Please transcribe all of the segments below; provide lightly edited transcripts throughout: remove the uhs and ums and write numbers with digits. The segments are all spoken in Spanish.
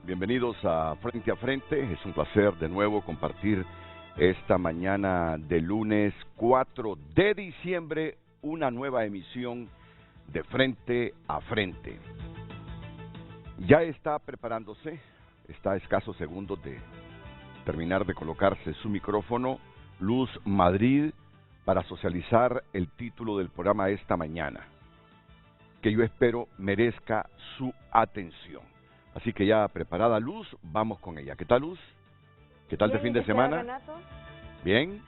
Bienvenidos a Frente. Es un placer de nuevo compartir esta mañana de lunes 4 de diciembre una nueva emisión de Frente a Frente. Ya está preparándose, está a escasos segundos de terminar de colocarse su micrófono, Luz Madrid, para socializar el título del programa esta mañana, que yo espero merezca su atención. Así que ya preparada Luz, vamos con ella. ¿Qué tal, Luz? ¿Qué tal de fin de semana? Renato. Bien.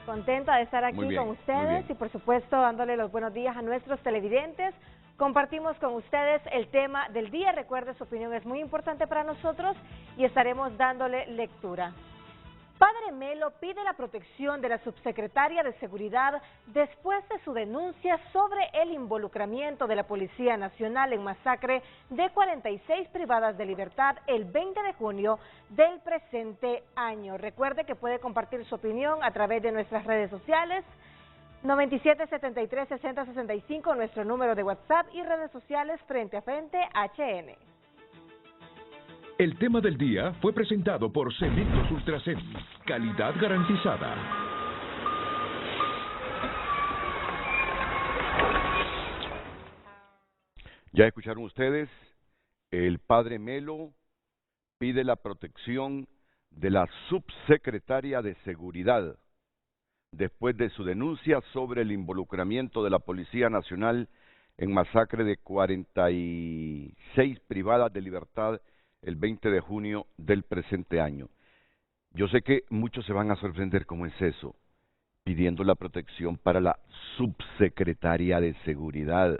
Contenta de estar aquí con ustedes y por supuesto dándole los buenos días a nuestros televidentes. Compartimos con ustedes el tema del día. Recuerde, su opinión es muy importante para nosotros y estaremos dándole lectura. Padre Melo pide la protección de la subsecretaria de Seguridad después de su denuncia sobre el involucramiento de la Policía Nacional en masacre de 46 privadas de libertad el 20 de junio del presente año. Recuerde que puede compartir su opinión a través de nuestras redes sociales, 9773-6065, nuestro número de WhatsApp, y redes sociales Frente a Frente HN. El tema del día fue presentado por Cementos Ultracem, calidad garantizada. Ya escucharon ustedes, el padre Melo pide la protección de la subsecretaria de Seguridad después de su denuncia sobre el involucramiento de la Policía Nacional en masacre de 46 privadas de libertad el 20 de junio del presente año. Yo sé que muchos se van a sorprender cómo es eso, pidiendo la protección para la subsecretaria de Seguridad.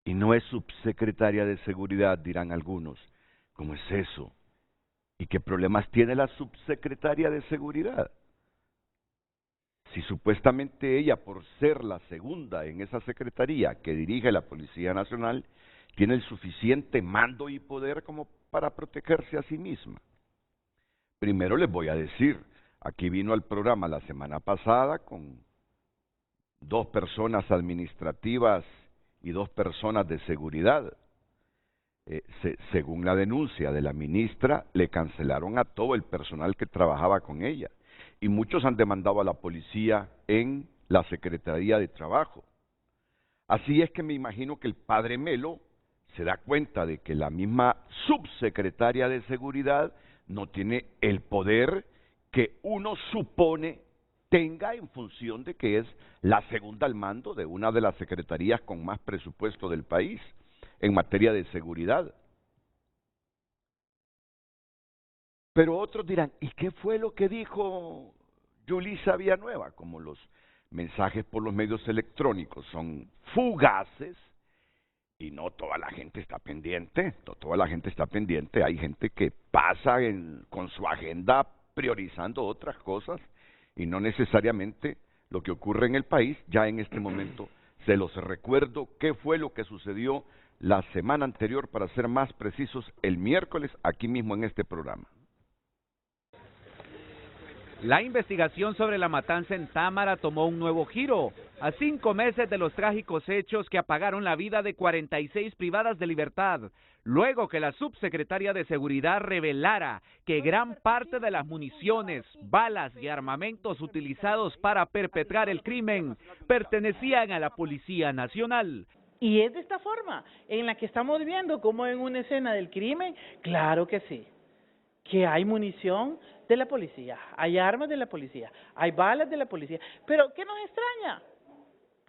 Y no es subsecretaria de Seguridad, dirán algunos. ¿Cómo es eso? ¿Y qué problemas tiene la subsecretaria de Seguridad? Si supuestamente ella, por ser la segunda en esa secretaría que dirige la Policía Nacional, tiene el suficiente mando y poder como para protegerse a sí misma. Primero les voy a decir, aquí vino al programa la semana pasada con 2 personas administrativas y 2 personas de seguridad. Según la denuncia de la ministra, le cancelaron a todo el personal que trabajaba con ella. Y muchos han demandado a la policía en la Secretaría de Trabajo. Así es que me imagino que el padre Melo se da cuenta de que la misma subsecretaria de Seguridad no tiene el poder que uno supone tenga en función de que es la segunda al mando de una de las secretarías con más presupuesto del país en materia de seguridad. Pero otros dirán, ¿y qué fue lo que dijo Yulisa Villanueva? Como los mensajes por los medios electrónicos son fugaces, y no toda la gente está pendiente, hay gente que pasa con su agenda priorizando otras cosas y no necesariamente lo que ocurre en el país. Ya en este momento se los recuerdo qué fue lo que sucedió la semana anterior, para ser más precisos, el miércoles, aquí mismo en este programa. La investigación sobre la matanza en Támara tomó un nuevo giro, a 5 meses de los trágicos hechos que apagaron la vida de 46 privadas de libertad, luego que la subsecretaria de Seguridad revelara que gran parte de las municiones, balas y armamentos utilizados para perpetrar el crimen pertenecían a la Policía Nacional. Y es de esta forma en la que estamos viendo como en una escena del crimen, claro que sí, que hay munición de la policía, hay armas de la policía, hay balas de la policía, pero ¿qué nos extraña?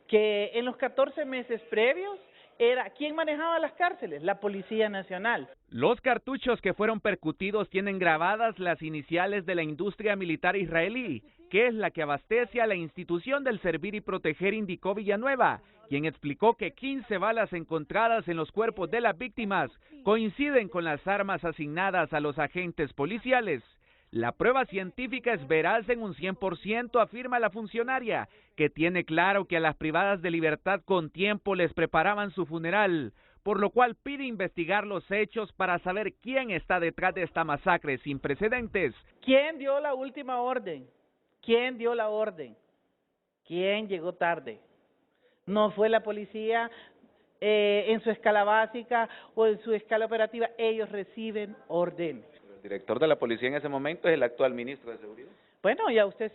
Que en los 14 meses previos era ¿quién manejaba las cárceles? La Policía Nacional. Los cartuchos que fueron percutidos tienen grabadas las iniciales de la industria militar israelí, que es la que abastece a la institución del Servir y Proteger, indicó Villanueva, quien explicó que 15 balas encontradas en los cuerpos de las víctimas coinciden con las armas asignadas a los agentes policiales. La prueba científica es veraz en un 100%, afirma la funcionaria, que tiene claro que a las privadas de libertad con tiempo les preparaban su funeral, por lo cual pide investigar los hechos para saber quién está detrás de esta masacre sin precedentes. ¿Quién dio la última orden? ¿Quién dio la orden? ¿Quién llegó tarde? No fue la policía en su escala básica o en su escala operativa, ellos reciben órdenes. El director de la policía en ese momento es el actual ministro de Seguridad. Bueno, ya usted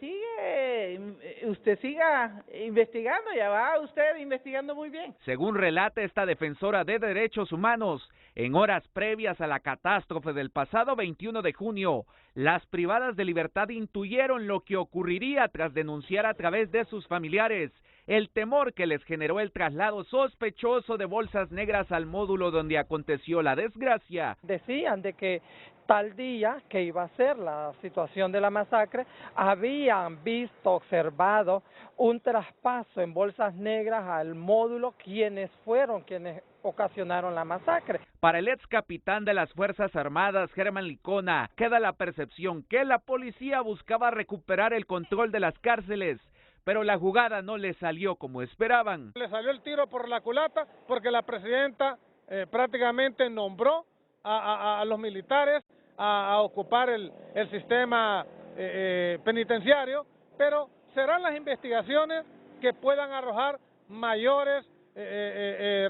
siga investigando, ya va usted investigando muy bien. Según relata esta defensora de derechos humanos, en horas previas a la catástrofe del pasado 21 de junio, las privadas de libertad intuyeron lo que ocurriría tras denunciar a través de sus familiares el temor que les generó el traslado sospechoso de bolsas negras al módulo donde aconteció la desgracia. Decían de que tal día que iba a ser la situación de la masacre, habían visto, observado un traspaso en bolsas negras al módulo, quienes ocasionaron la masacre. Para el ex capitán de las Fuerzas Armadas, Germán Licona, queda la percepción que la policía buscaba recuperar el control de las cárceles, pero la jugada no le salió como esperaban. Le salió el tiro por la culata porque la presidenta prácticamente nombró a los militares a ocupar el sistema penitenciario, pero serán las investigaciones que puedan arrojar mayores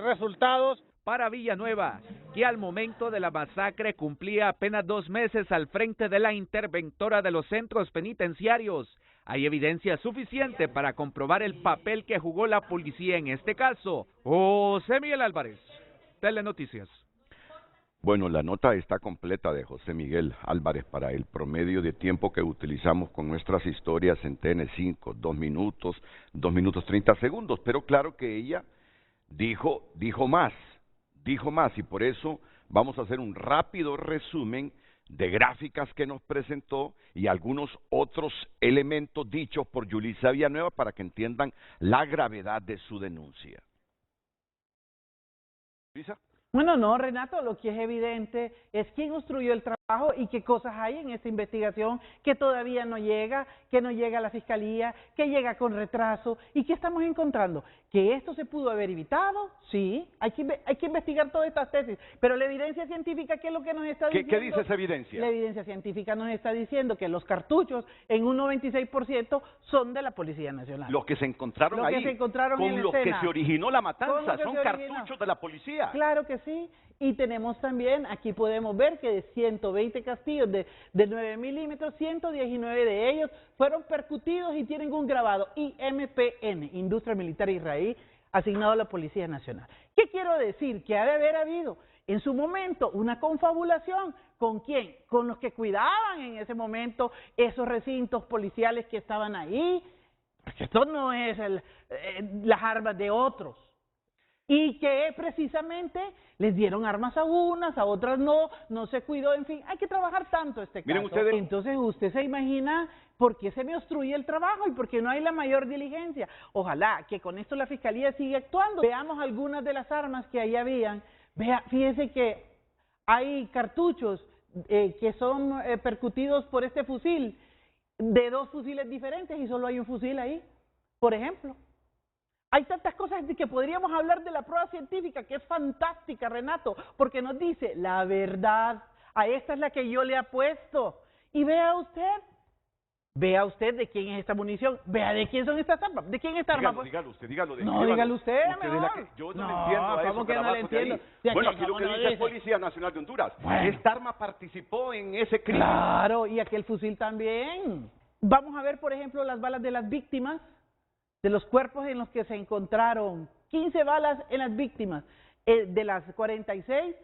resultados. Para Villanueva, que al momento de la masacre cumplía apenas 2 meses al frente de la interventora de los centros penitenciarios, hay evidencia suficiente para comprobar el papel que jugó la policía en este caso. José Miguel Álvarez, Telenoticias. Bueno, la nota está completa de José Miguel Álvarez para el promedio de tiempo que utilizamos con nuestras historias en TN5, 2 minutos, 2 minutos 30 segundos, pero claro que ella dijo más, y por eso vamos a hacer un rápido resumen de gráficas que nos presentó y algunos otros elementos dichos por Yulisa Villanueva para que entiendan la gravedad de su denuncia. ¿Yulisa? Bueno, no, Renato, lo que es evidente es quién obstruyó el trabajo y qué cosas hay en esta investigación que todavía no llega, que no llega a la Fiscalía, que llega con retraso. ¿Y qué estamos encontrando? ¿Que esto se pudo haber evitado? Sí, hay que investigar todas estas tesis, pero la evidencia científica, ¿qué es lo que nos está diciendo? ¿Qué dice esa evidencia? La evidencia científica nos está diciendo que los cartuchos en un 96% son de la Policía Nacional. Los que se encontraron ahí, con los que se originó la matanza, son cartuchos de la policía. Claro que sí, y tenemos también, aquí podemos ver que de 120 castillos de 9 milímetros, 119 de ellos fueron percutidos y tienen un grabado IMPN, Industria Militar Israelí, asignado a la Policía Nacional. ¿Qué quiero decir? Que ha de haber habido en su momento una confabulación. ¿Con quién? Con los que cuidaban en ese momento esos recintos policiales que estaban ahí, porque esto no es las armas de otros. Y que precisamente les dieron armas a unas, a otras no se cuidó, en fin, hay que trabajar tanto este caso. Miren ustedes. Entonces usted se imagina por qué se me obstruye el trabajo y por qué no hay la mayor diligencia. Ojalá que con esto la Fiscalía siga actuando. Veamos algunas de las armas que ahí habían. Fíjese que hay cartuchos que son percutidos por este fusil, de 2 fusiles diferentes y solo hay un fusil ahí, por ejemplo. Hay tantas cosas de que podríamos hablar de la prueba científica, que es fantástica, Renato, porque nos dice la verdad. A esta es la que yo le apuesto. Y vea usted de quién es esta munición, vea de quién son estas armas, de quién es esta arma. Dígalo usted, dígalo. No, dígalo usted, mejor. Yo no le entiendo a eso. ¿Cómo que no le entiendo? Bueno, aquí lo que dice es Policía Nacional de Honduras. Bueno. Esta arma participó en ese crimen. Claro, y aquel fusil también. Vamos a ver, por ejemplo, las balas de las víctimas, de los cuerpos en los que se encontraron 15 balas en las víctimas. De las 46,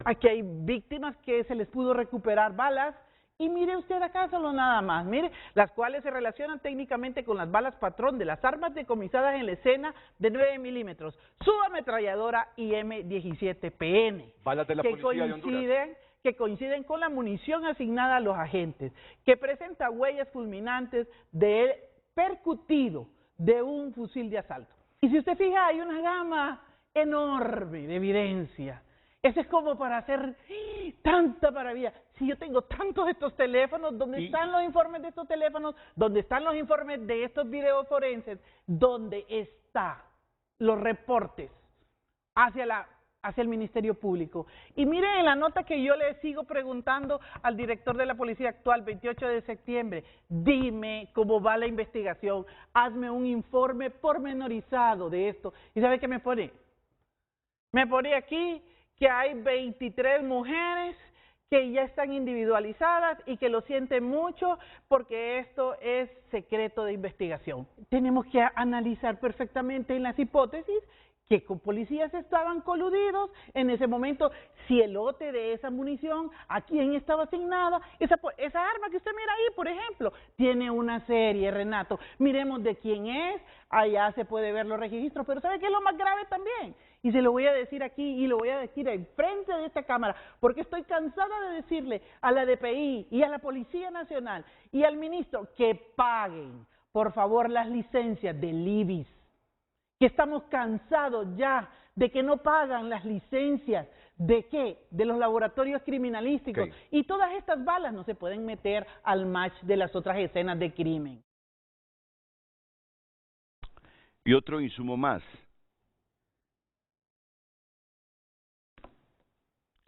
aquí hay víctimas que se les pudo recuperar balas. Y mire usted acá solo nada más, mire, las cuales se relacionan técnicamente con las balas patrón de las armas decomisadas en la escena de 9 milímetros, subametralladora IM-17PN. Balas de la Policía de Honduras. Que coinciden con la munición asignada a los agentes, que presenta huellas fulminantes de percutido de un fusil de asalto. Y si usted fija, hay una gama enorme de evidencia. Eso es como para hacer tanta maravilla. Si yo tengo tantos de estos teléfonos, ¿dónde están los informes de estos teléfonos? ¿Dónde están los informes de estos videos forenses? ¿Dónde están los reportes hacia el Ministerio Público? Y miren en la nota que yo le sigo preguntando al director de la policía actual, 28 de septiembre, dime cómo va la investigación, hazme un informe pormenorizado de esto. ¿Y sabe qué me pone? Me pone aquí que hay 23 mujeres que ya están individualizadas y que lo sienten mucho porque esto es secreto de investigación. Tenemos que analizar perfectamente en las hipótesis que con policías estaban coludidos en ese momento, si el lote de esa munición, a quién estaba asignada, esa arma que usted mira ahí, por ejemplo, tiene una serie, Renato, miremos de quién es, allá se puede ver los registros, pero ¿sabe qué es lo más grave también? Y se lo voy a decir aquí y lo voy a decir enfrente de esta cámara, porque estoy cansada de decirle a la DPI y a la Policía Nacional y al ministro que paguen, por favor, las licencias del IBIS, que estamos cansados ya de que no pagan las licencias, ¿de qué? De los laboratorios criminalísticos. Okay. Y todas estas balas no se pueden meter al match de las otras escenas de crimen. Y otro insumo más.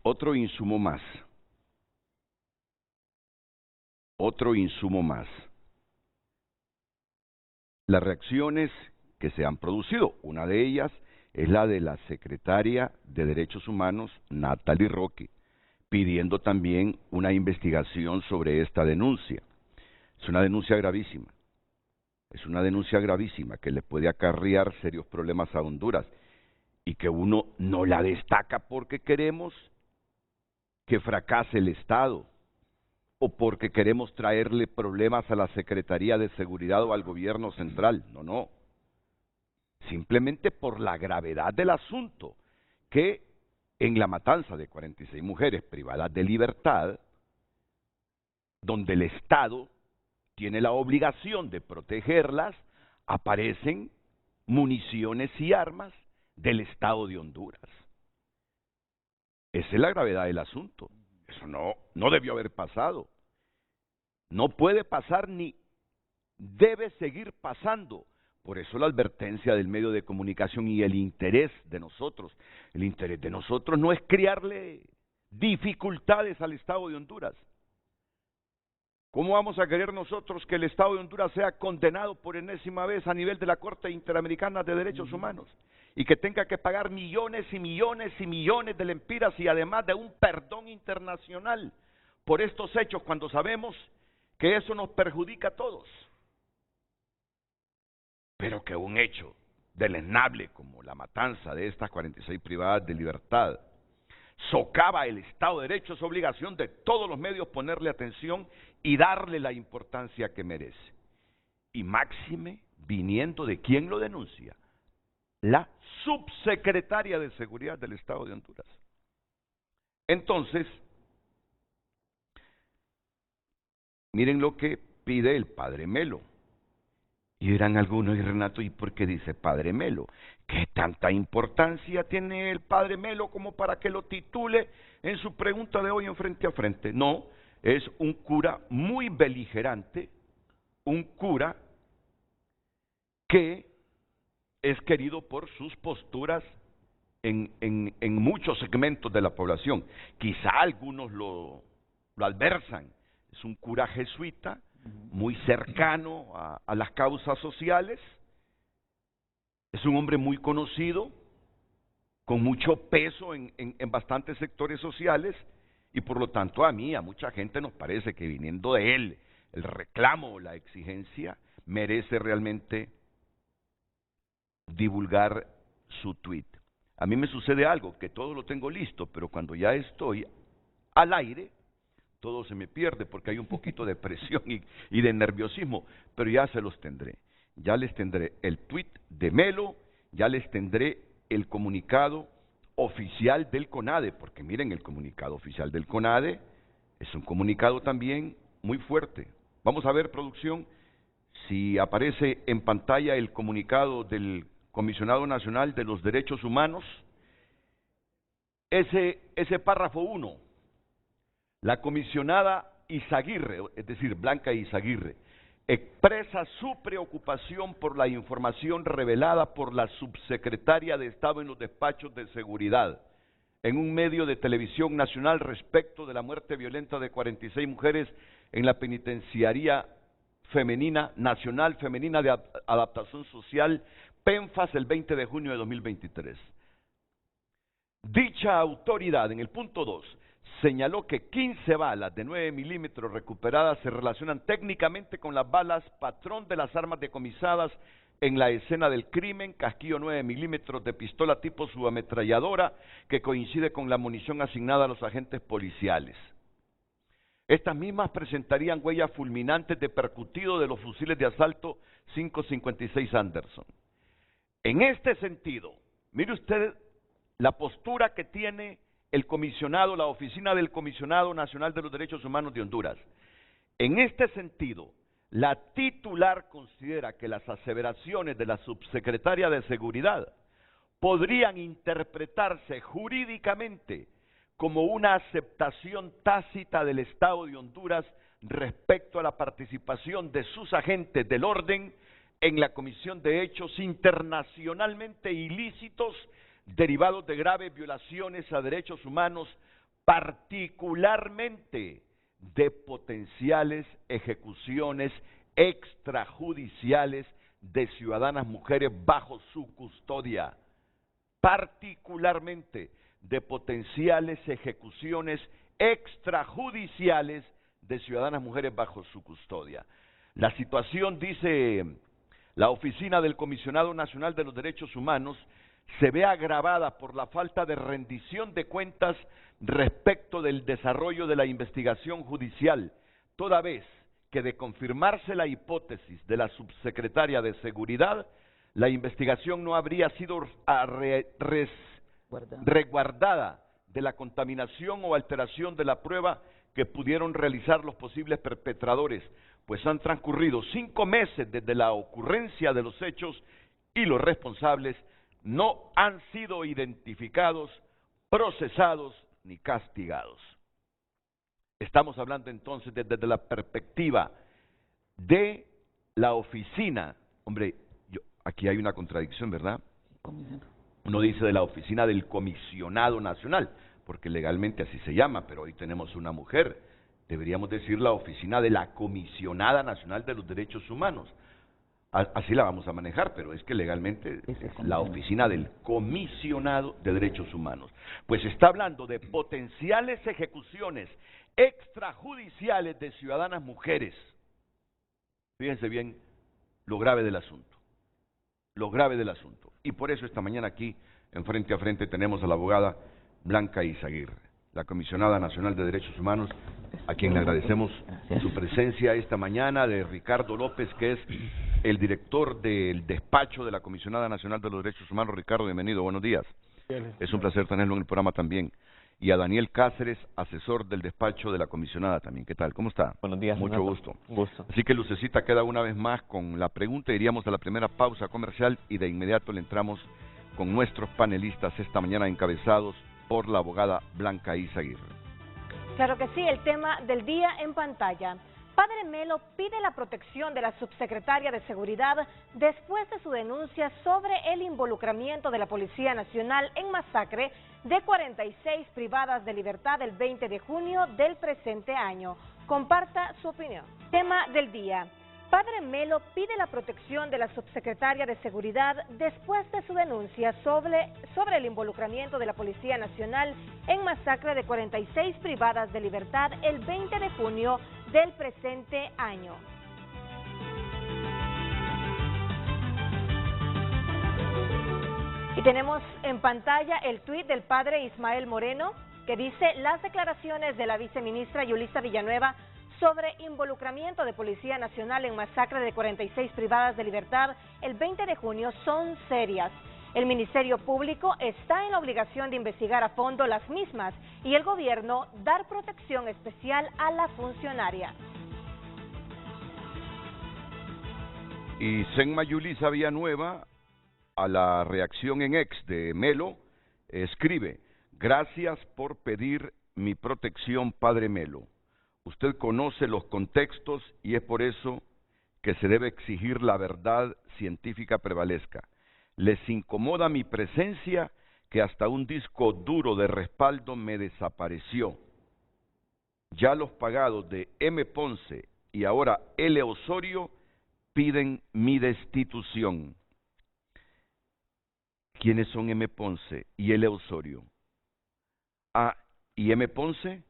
Otro insumo más. Otro insumo más. Las reacciones que se han producido. Una de ellas es la de la secretaria de Derechos Humanos, Natalie Roque, pidiendo también una investigación sobre esta denuncia. Es una denuncia gravísima. Es una denuncia gravísima que le puede acarrear serios problemas a Honduras y que uno no la destaca porque queremos que fracase el Estado o porque queremos traerle problemas a la Secretaría de Seguridad o al gobierno central. No, no. Simplemente por la gravedad del asunto, que en la matanza de 46 mujeres privadas de libertad, donde el Estado tiene la obligación de protegerlas, aparecen municiones y armas del Estado de Honduras. Esa es la gravedad del asunto. Eso no debió haber pasado. No puede pasar ni debe seguir pasando. Por eso la advertencia del medio de comunicación y el interés de nosotros. El interés de nosotros no es crearle dificultades al Estado de Honduras. ¿Cómo vamos a querer nosotros que el Estado de Honduras sea condenado por enésima vez a nivel de la Corte Interamericana de Derechos Humanos y que tenga que pagar millones y millones y millones de lempiras y además de un perdón internacional por estos hechos cuando sabemos que eso nos perjudica a todos? Pero que un hecho deleznable como la matanza de estas 46 privadas de libertad socava el Estado de Derecho, es obligación de todos los medios ponerle atención y darle la importancia que merece. Y máxime viniendo de quien lo denuncia, la subsecretaria de Seguridad del Estado de Honduras. Entonces, miren lo que pide el padre Melo. Y dirán algunos, y Renato, ¿y por qué dice padre Melo? ¿Qué tanta importancia tiene el padre Melo como para que lo titule en su pregunta de hoy en Frente a Frente? No, es un cura muy beligerante, un cura que es querido por sus posturas en muchos segmentos de la población. Quizá algunos lo adversan. Es un cura jesuita, muy cercano a las causas sociales, es un hombre muy conocido, con mucho peso en bastantes sectores sociales, y por lo tanto a mucha gente nos parece que viniendo de él, el reclamo o la exigencia merece realmente divulgar su tuit. A mí me sucede algo, que todo lo tengo listo, pero cuando ya estoy al aire, todo se me pierde porque hay un poquito de presión y de nerviosismo, pero ya se los tendré. Ya les tendré el tuit de Melo, ya les tendré el comunicado oficial del CONADE, porque miren, el comunicado oficial del CONADE es un comunicado también muy fuerte. Vamos a ver, producción, si aparece en pantalla el comunicado del Comisionado Nacional de los Derechos Humanos. Ese párrafo 1. La comisionada Izaguirre, es decir, Blanca Izaguirre, expresa su preocupación por la información revelada por la subsecretaria de Estado en los despachos de seguridad en un medio de televisión nacional respecto de la muerte violenta de 46 mujeres en la penitenciaría femenina nacional femenina de adaptación social PENFAS el 20 de junio de 2023. Dicha autoridad, en el punto 2, señaló que 15 balas de 9 milímetros recuperadas se relacionan técnicamente con las balas patrón de las armas decomisadas en la escena del crimen, casquillo 9 milímetros de pistola tipo subametralladora, que coincide con la munición asignada a los agentes policiales. Estas mismas presentarían huellas fulminantes de percutido de los fusiles de asalto 5.56 Anderson. En este sentido, mire usted la postura que tiene el comisionado, la oficina del Comisionado Nacional de los Derechos Humanos de Honduras. En este sentido, la titular considera que las aseveraciones de la subsecretaria de Seguridad podrían interpretarse jurídicamente como una aceptación tácita del Estado de Honduras respecto a la participación de sus agentes del orden en la comisión de hechos internacionalmente ilícitos derivados de graves violaciones a derechos humanos, particularmente de potenciales ejecuciones extrajudiciales de ciudadanas mujeres bajo su custodia, particularmente de potenciales ejecuciones extrajudiciales de ciudadanas mujeres bajo su custodia. La situación, dice la Oficina del Comisionado Nacional de los Derechos Humanos, se ve agravada por la falta de rendición de cuentas respecto del desarrollo de la investigación judicial, toda vez que de confirmarse la hipótesis de la subsecretaria de Seguridad, la investigación no habría sido resguardada de la contaminación o alteración de la prueba que pudieron realizar los posibles perpetradores, pues han transcurrido 5 meses desde la ocurrencia de los hechos y los responsables no han sido identificados, procesados ni castigados. Estamos hablando entonces desde la perspectiva de la oficina. Hombre, aquí hay una contradicción, ¿verdad? Uno dice de la oficina del Comisionado Nacional, porque legalmente así se llama, pero hoy tenemos una mujer. Deberíamos decir la oficina de la Comisionada Nacional de los Derechos Humanos. Así la vamos a manejar, pero es que legalmente es la oficina del Comisionado de Derechos Humanos. Pues está hablando de potenciales ejecuciones extrajudiciales de ciudadanas mujeres. Fíjense bien lo grave del asunto, lo grave del asunto. Y por eso esta mañana aquí, en Frente a Frente, tenemos a la abogada Blanca Izaguirre, la Comisionada Nacional de Derechos Humanos, a quien le agradecemos su presencia esta mañana, de Ricardo López, que es el director del despacho de la Comisionada Nacional de los Derechos Humanos. Ricardo, bienvenido, buenos días. Es un placer tenerlo en el programa también. Y a Daniel Cáceres, asesor del despacho de la comisionada también. ¿Qué tal? ¿Cómo está? Buenos días. Mucho gusto. Así que Lucecita queda una vez más con la pregunta. Iríamos a la primera pausa comercial y de inmediato le entramos con nuestros panelistas esta mañana, encabezados por la abogada Blanca Izaguirre. Claro que sí, el tema del día en pantalla. Padre Melo pide la protección de la subsecretaria de Seguridad después de su denuncia sobre el involucramiento de la Policía Nacional en masacre de 46 privadas de libertad el 20 de junio del presente año. Comparta su opinión. Tema del día. Padre Melo pide la protección de la subsecretaria de Seguridad después de su denuncia sobre el involucramiento de la Policía Nacional en masacre de 46 privadas de libertad el 20 de junio del presente año. Y tenemos en pantalla el tuit del padre Ismael Moreno, que dice: las declaraciones de la viceministra Yulisa Villanueva sobre involucramiento de Policía Nacional en masacre de 46 privadas de libertad el 20 de junio son serias. El Ministerio Público está en la obligación de investigar a fondo las mismas y el gobierno dar protección especial a la funcionaria. Y Senma Yulisa Villanueva, a la reacción en ex de Melo, escribe: gracias por pedir mi protección, Padre Melo. Usted conoce los contextos y es por eso que se debe exigir la verdad científica prevalezca. Les incomoda mi presencia, que hasta un disco duro de respaldo me desapareció. Ya los pagados de M. Ponce y ahora L. Osorio piden mi destitución. ¿Quiénes son M. Ponce y L. Osorio? Ah, ¿y M. Ponce?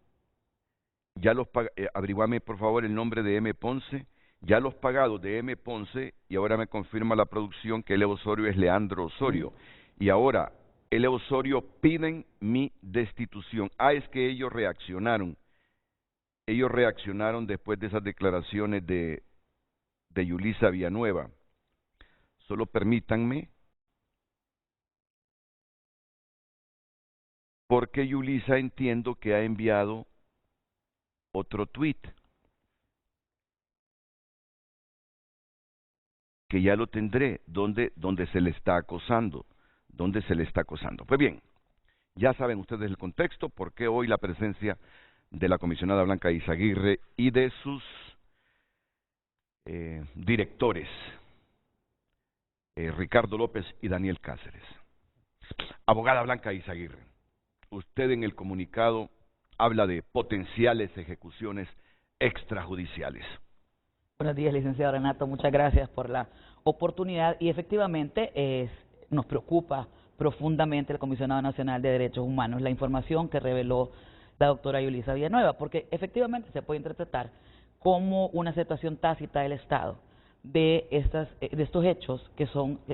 Ya los averiguame por favor el nombre de M. Ponce. Ya los pagados de M. Ponce, y ahora me confirma la producción que L. Osorio es Leandro Osorio. Y ahora, L. Osorio piden mi destitución. Ah, es que ellos reaccionaron. Ellos reaccionaron después de esas declaraciones de Yulisa Villanueva. Solo permítanme, porque Yulisa entiendo que ha enviado otro tuit, que ya lo tendré, donde se le está acosando, Pues bien, ya saben ustedes el contexto, por qué hoy la presencia de la comisionada Blanca Izaguirre y de sus directores, Ricardo López y Daniel Cáceres. Abogada Blanca Izaguirre, usted en el comunicado habla de potenciales ejecuciones extrajudiciales. Buenos días, licenciado Renato. Muchas gracias por la oportunidad. Y efectivamente nos preocupa profundamente el Comisionado Nacional de Derechos Humanos la información que reveló la doctora Yulisa Villanueva, porque efectivamente se puede interpretar como una aceptación tácita del Estado de estos hechos que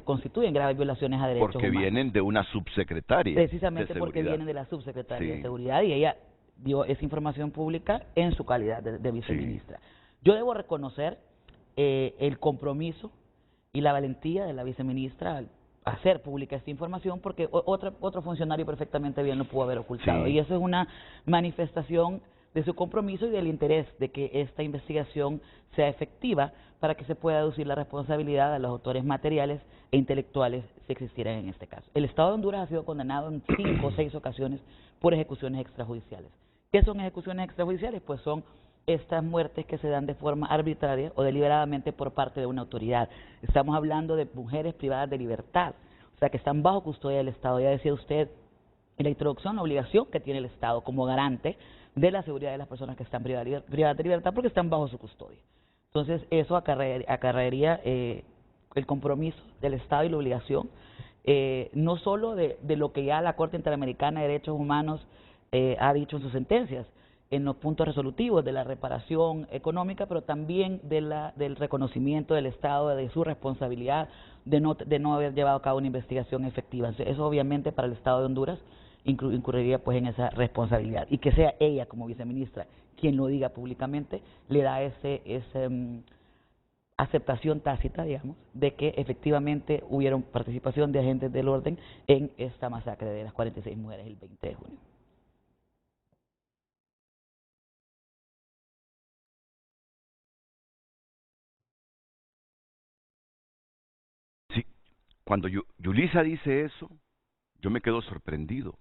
constituyen graves violaciones a derechos humanos. Porque vienen de una subsecretaria. Precisamente porque vienen de la subsecretaria de Seguridad, y ella dio esa información pública en su calidad de viceministra. Sí. Yo debo reconocer el compromiso y la valentía de la viceministra al hacer pública esta información, porque otro funcionario perfectamente bien lo pudo haber ocultado. Sí. Y eso es una manifestación de su compromiso y del interés de que esta investigación sea efectiva para que se pueda deducir la responsabilidad a los autores materiales e intelectuales si existieran en este caso. El Estado de Honduras ha sido condenado en 5 o 6 ocasiones por ejecuciones extrajudiciales. ¿Qué son ejecuciones extrajudiciales? Pues son estas muertes que se dan de forma arbitraria o deliberadamente por parte de una autoridad. Estamos hablando de mujeres privadas de libertad, o sea, que están bajo custodia del Estado. Ya decía usted en la introducción la obligación que tiene el Estado como garante de la seguridad de las personas que están privadas de libertad porque están bajo su custodia. Entonces, eso acarrearía el compromiso del Estado y la obligación, no solo de lo que ya la Corte Interamericana de Derechos Humanos ha dicho en sus sentencias, en los puntos resolutivos de la reparación económica, pero también del reconocimiento del Estado, de su responsabilidad de no haber llevado a cabo una investigación efectiva. Entonces, eso obviamente para el Estado de Honduras incurriría pues en esa responsabilidad, y que sea ella como viceministra quien lo diga públicamente le da aceptación tácita, digamos, de que efectivamente hubieron participación de agentes del orden en esta masacre de las 46 mujeres el 20 de junio. Sí, cuando Yulisa dice eso, yo me quedo sorprendido.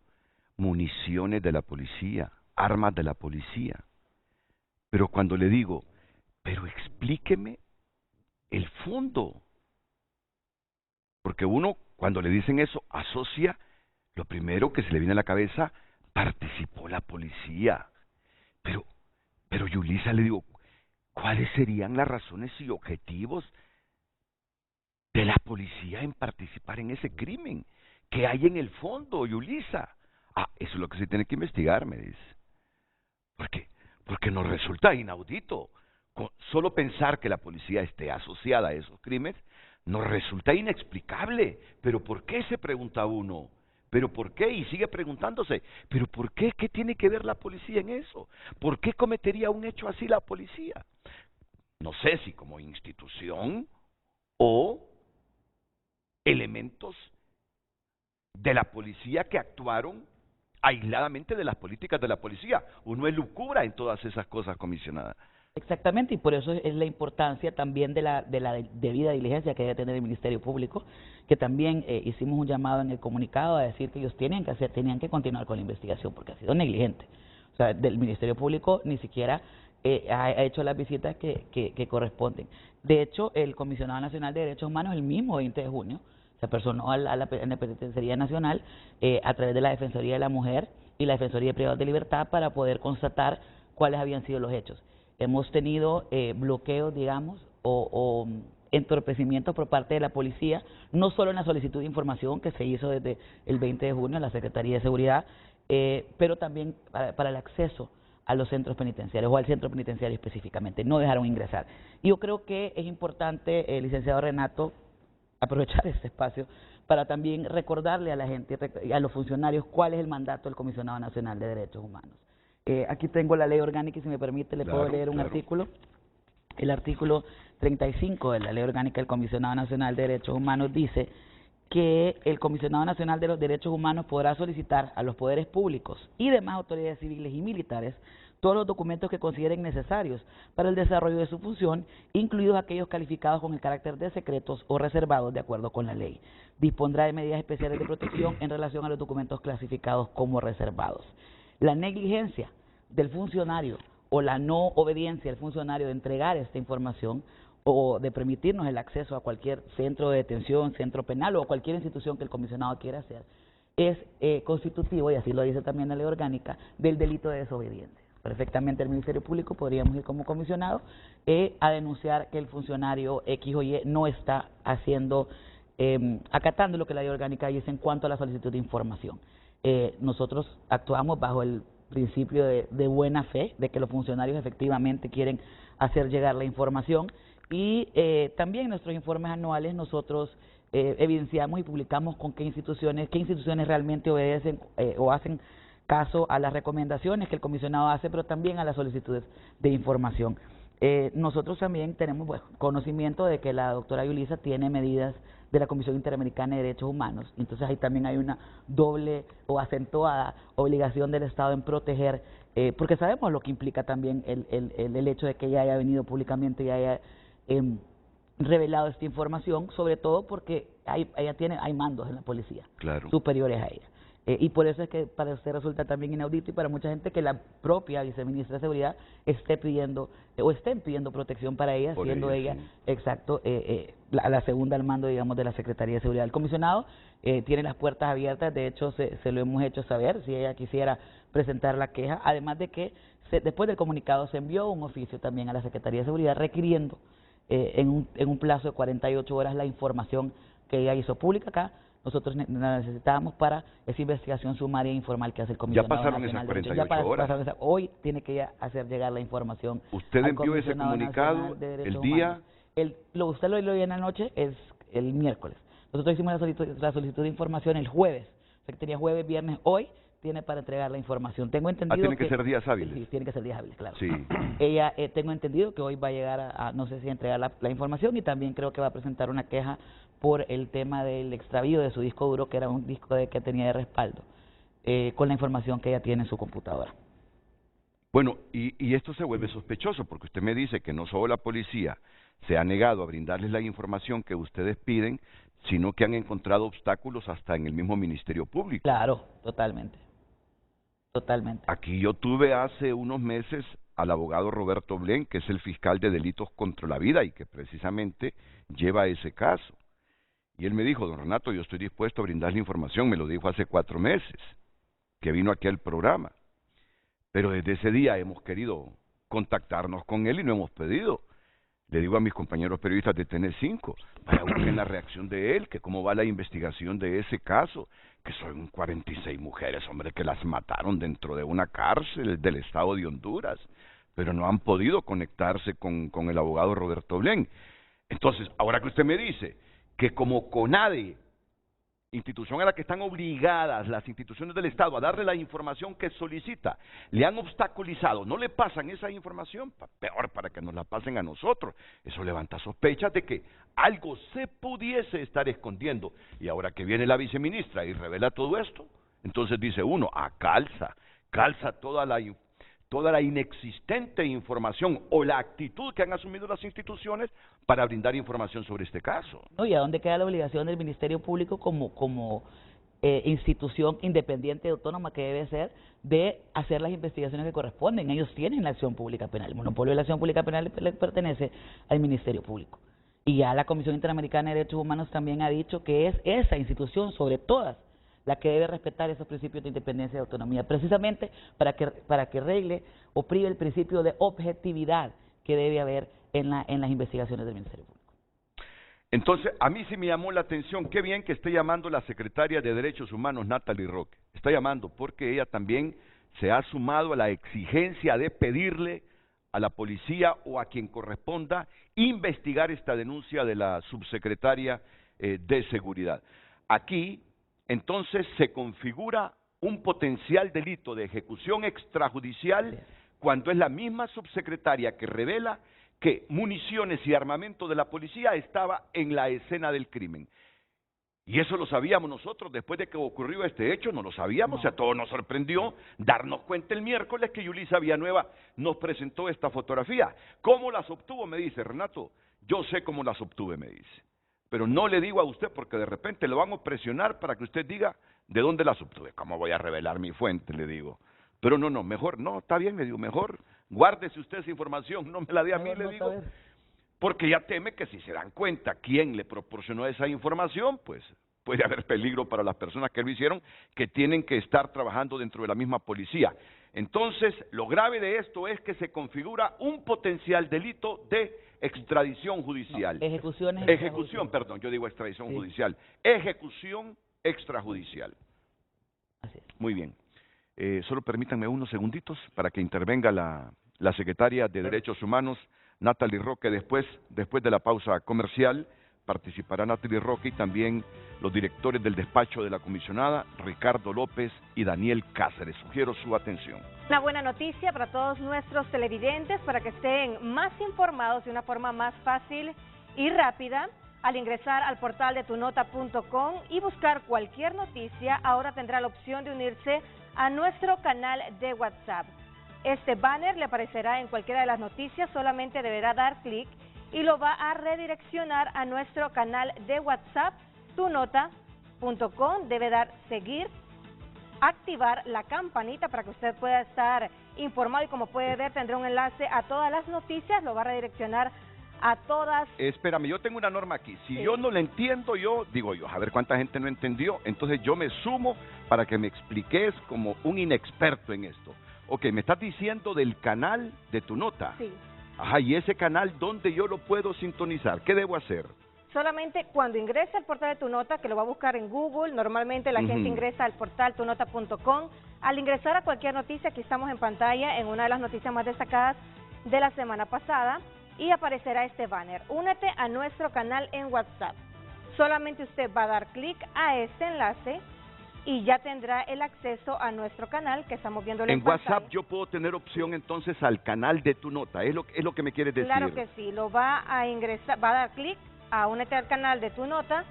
Municiones de la policía, armas de la policía. Pero cuando le digo, pero explíqueme el fondo. Porque uno, cuando le dicen eso, asocia lo primero que se le viene a la cabeza, participó la policía. Pero Yulisa, le digo, ¿cuáles serían las razones y objetivos de la policía en participar en ese crimen? ¿Qué hay en el fondo, Yulisa? Ah, eso es lo que se tiene que investigar, me dice. Porque nos resulta inaudito. Solo pensar que la policía esté asociada a esos crímenes nos resulta inexplicable. ¿Pero por qué?, se pregunta uno. ¿Pero por qué? Y sigue preguntándose, ¿pero por qué? ¿Qué tiene que ver la policía en eso? ¿Por qué cometería un hecho así la policía? No sé si como institución o elementos de la policía que actuaron aisladamente de las políticas de la policía. Uno elucubra en todas esas cosas, comisionada. Exactamente, y por eso es la importancia también de la debida diligencia que debe tener el Ministerio Público, que también hicimos un llamado en el comunicado a decir que ellos tenían que continuar con la investigación porque ha sido negligente. O sea, del Ministerio Público ni siquiera ha hecho las visitas que corresponden. De hecho, el Comisionado Nacional de Derechos Humanos el mismo 20 de junio se personó a la Penitenciaría Nacional a través de la Defensoría de la Mujer y la Defensoría de Privados de Libertad para poder constatar cuáles habían sido los hechos. Hemos tenido bloqueos, digamos, o entorpecimientos por parte de la policía, no solo en la solicitud de información que se hizo desde el 20 de junio en la Secretaría de Seguridad, pero también para el acceso a los centros penitenciarios o al centro penitenciario específicamente. No dejaron ingresar. Y yo creo que es importante, licenciado Renato, aprovechar este espacio para también recordarle a la gente, a los funcionarios, cuál es el mandato del Comisionado Nacional de Derechos Humanos. Aquí tengo la ley orgánica y si me permite le puedo leer un artículo. El artículo 35 de la ley orgánica del Comisionado Nacional de Derechos Humanos dice que el Comisionado Nacional de los Derechos Humanos podrá solicitar a los poderes públicos y demás autoridades civiles y militares todos los documentos que consideren necesarios para el desarrollo de su función, incluidos aquellos calificados con el carácter de secretos o reservados de acuerdo con la ley. Dispondrá de medidas especiales de protección en relación a los documentos clasificados como reservados. La negligencia del funcionario o la no obediencia del funcionario de entregar esta información o de permitirnos el acceso a cualquier centro de detención, centro penal o cualquier institución que el comisionado quiera hacer, es constitutivo, y así lo dice también la ley orgánica, del delito de desobediencia. Perfectamente el Ministerio Público podríamos ir como comisionado a denunciar que el funcionario X o Y no está haciendo, acatando lo que la ley orgánica dice en cuanto a la solicitud de información. Nosotros actuamos bajo el principio de buena fe, de que los funcionarios efectivamente quieren hacer llegar la información y también en nuestros informes anuales nosotros evidenciamos y publicamos con qué instituciones realmente obedecen o hacen caso a las recomendaciones que el comisionado hace, pero también a las solicitudes de información. Nosotros también tenemos conocimiento de que la doctora Yulisa tiene medidas de la Comisión Interamericana de Derechos Humanos, entonces ahí también hay una doble o acentuada obligación del Estado en proteger, porque sabemos lo que implica también el hecho de que ella haya venido públicamente y haya revelado esta información, sobre todo porque hay mandos en la policía superiores a ella. Y por eso es que para usted resulta también inaudito y para mucha gente que la propia viceministra de Seguridad esté pidiendo o estén pidiendo protección para ella, siendo ella, exacto, la segunda al mando, digamos, de la Secretaría de Seguridad. El comisionado tiene las puertas abiertas, de hecho se lo hemos hecho saber, si ella quisiera presentar la queja, además de que después del comunicado se envió un oficio también a la Secretaría de Seguridad requiriendo en un plazo de 48 horas la información que ella hizo pública acá. Nosotros la necesitábamos para esa investigación sumaria e informal que hace el Comisionado Nacional. Ya pasaron esas 48 horas. Hoy tiene que hacer llegar la información. ¿Usted envió ese comunicado el día? Usted lo envió en la noche, es el miércoles. Nosotros hicimos la solicitud de información el jueves. O sea que tenía jueves, viernes, hoy tiene para entregar la información. Tengo entendido tienen que ser días hábiles. Sí, tienen que ser días hábiles, claro. Sí. Ella, tengo entendido que hoy va a llegar a no sé si a entregar la información y también creo que va a presentar una queja por el tema del extravío de su disco duro, que era un disco que tenía de respaldo, con la información que ella tiene en su computadora. Bueno, y esto se vuelve sospechoso, porque usted me dice que no solo la policía se ha negado a brindarles la información que ustedes piden, sino que han encontrado obstáculos hasta en el mismo Ministerio Público. Claro, totalmente. Totalmente. Aquí yo tuve hace unos meses al abogado Roberto Blen, que es el fiscal de delitos contra la vida y que precisamente lleva ese caso. Y él me dijo, don Renato, yo estoy dispuesto a brindarle información, me lo dijo hace 4 meses, que vino aquí al programa. Pero desde ese día hemos querido contactarnos con él y no hemos pedido. Le digo a mis compañeros periodistas de TN5, para buscar la reacción de él, que cómo va la investigación de ese caso, que son 46 mujeres, hombre, que las mataron dentro de una cárcel del estado de Honduras, pero no han podido conectarse con el abogado Roberto Blen. Entonces, ahora que usted me dice que como CONADE, institución a la que están obligadas las instituciones del Estado a darle la información que solicita, le han obstaculizado, no le pasan esa información, peor para que nos la pasen a nosotros. Eso levanta sospechas de que algo se pudiese estar escondiendo. Y ahora que viene la viceministra y revela todo esto, entonces dice uno, calza toda la inexistente información o la actitud que han asumido las instituciones para brindar información sobre este caso. No, ¿y a dónde queda la obligación del Ministerio Público como institución independiente y autónoma que debe ser de hacer las investigaciones que corresponden? Ellos tienen la acción pública penal. El monopolio de la acción pública penal le pertenece al Ministerio Público. Y ya la Comisión Interamericana de Derechos Humanos también ha dicho que es esa institución sobre todas la que debe respetar esos principios de independencia y autonomía, precisamente para que regle o prive el principio de objetividad que debe haber en las investigaciones del Ministerio Público. Entonces, a mí sí me llamó la atención, qué bien que esté llamando la secretaria de Derechos Humanos, Natalie Roque. Está llamando porque ella también se ha sumado a la exigencia de pedirle a la policía o a quien corresponda investigar esta denuncia de la subsecretaria de Seguridad. Aquí, entonces, se configura un potencial delito de ejecución extrajudicial cuando es la misma subsecretaria que revela que municiones y armamento de la policía estaba en la escena del crimen. Y eso lo sabíamos nosotros después de que ocurrió este hecho, no lo sabíamos, a todos nos sorprendió darnos cuenta el miércoles que Yulisa Villanueva nos presentó esta fotografía. ¿Cómo las obtuvo? Me dice Renato. Yo sé cómo las obtuve, me dice. Pero no le digo a usted porque de repente lo van a presionar para que usted diga de dónde las obtuve. ¿Cómo voy a revelar mi fuente? Le digo. Pero no, mejor, no, está bien, le digo, mejor guárdese usted esa información, no me la dé a mí, le digo. Porque ya teme que si se dan cuenta quién le proporcionó esa información, pues puede haber peligro para las personas que lo hicieron, que tienen que estar trabajando dentro de la misma policía. Entonces, lo grave de esto es que se configura un potencial delito de extradición judicial. No, ejecución, perdón, yo digo extradición judicial. Ejecución extrajudicial. Así es. Muy bien. Solo permítanme unos segunditos para que intervenga la secretaria de Derechos Humanos, Natalie Roque. Después de la pausa comercial, participará Natalie Roque y también los directores del despacho de la comisionada, Ricardo López y Daniel Cáceres. Sugiero su atención. Una buena noticia para todos nuestros televidentes, para que estén más informados de una forma más fácil y rápida. Al ingresar al portal de tunota.com y buscar cualquier noticia, ahora tendrá la opción de unirse a nuestro canal de WhatsApp. Este banner le aparecerá en cualquiera de las noticias, solamente deberá dar clic y lo va a redireccionar a nuestro canal de WhatsApp, tunota.com. Debe dar seguir, activar la campanita para que usted pueda estar informado y como puede ver tendrá un enlace a todas las noticias, lo va a redireccionar a todas. Espérame, yo tengo una norma aquí. Si yo no la entiendo, digo yo, a ver cuánta gente no entendió, entonces yo me sumo para que me expliques como un inexperto en esto. Ok, me estás diciendo del canal de Tu Nota. Sí. Ajá, y ese canal, ¿dónde yo lo puedo sintonizar? ¿Qué debo hacer? Solamente cuando ingrese al portal de Tu Nota, que lo va a buscar en Google, normalmente la gente ingresa al portal tunota.com. Al ingresar a cualquier noticia, aquí estamos en pantalla, en una de las noticias más destacadas de la semana pasada, y aparecerá este banner. Únete a nuestro canal en WhatsApp. Solamente usted va a dar clic a este enlace y ya tendrá el acceso a nuestro canal que estamos viendo en WhatsApp. pantalla. Yo puedo tener opción entonces al canal de Tu Nota, es lo que me quieres decir. Claro que sí, lo va a ingresar, va a dar clic a únete al canal de Tu Nota,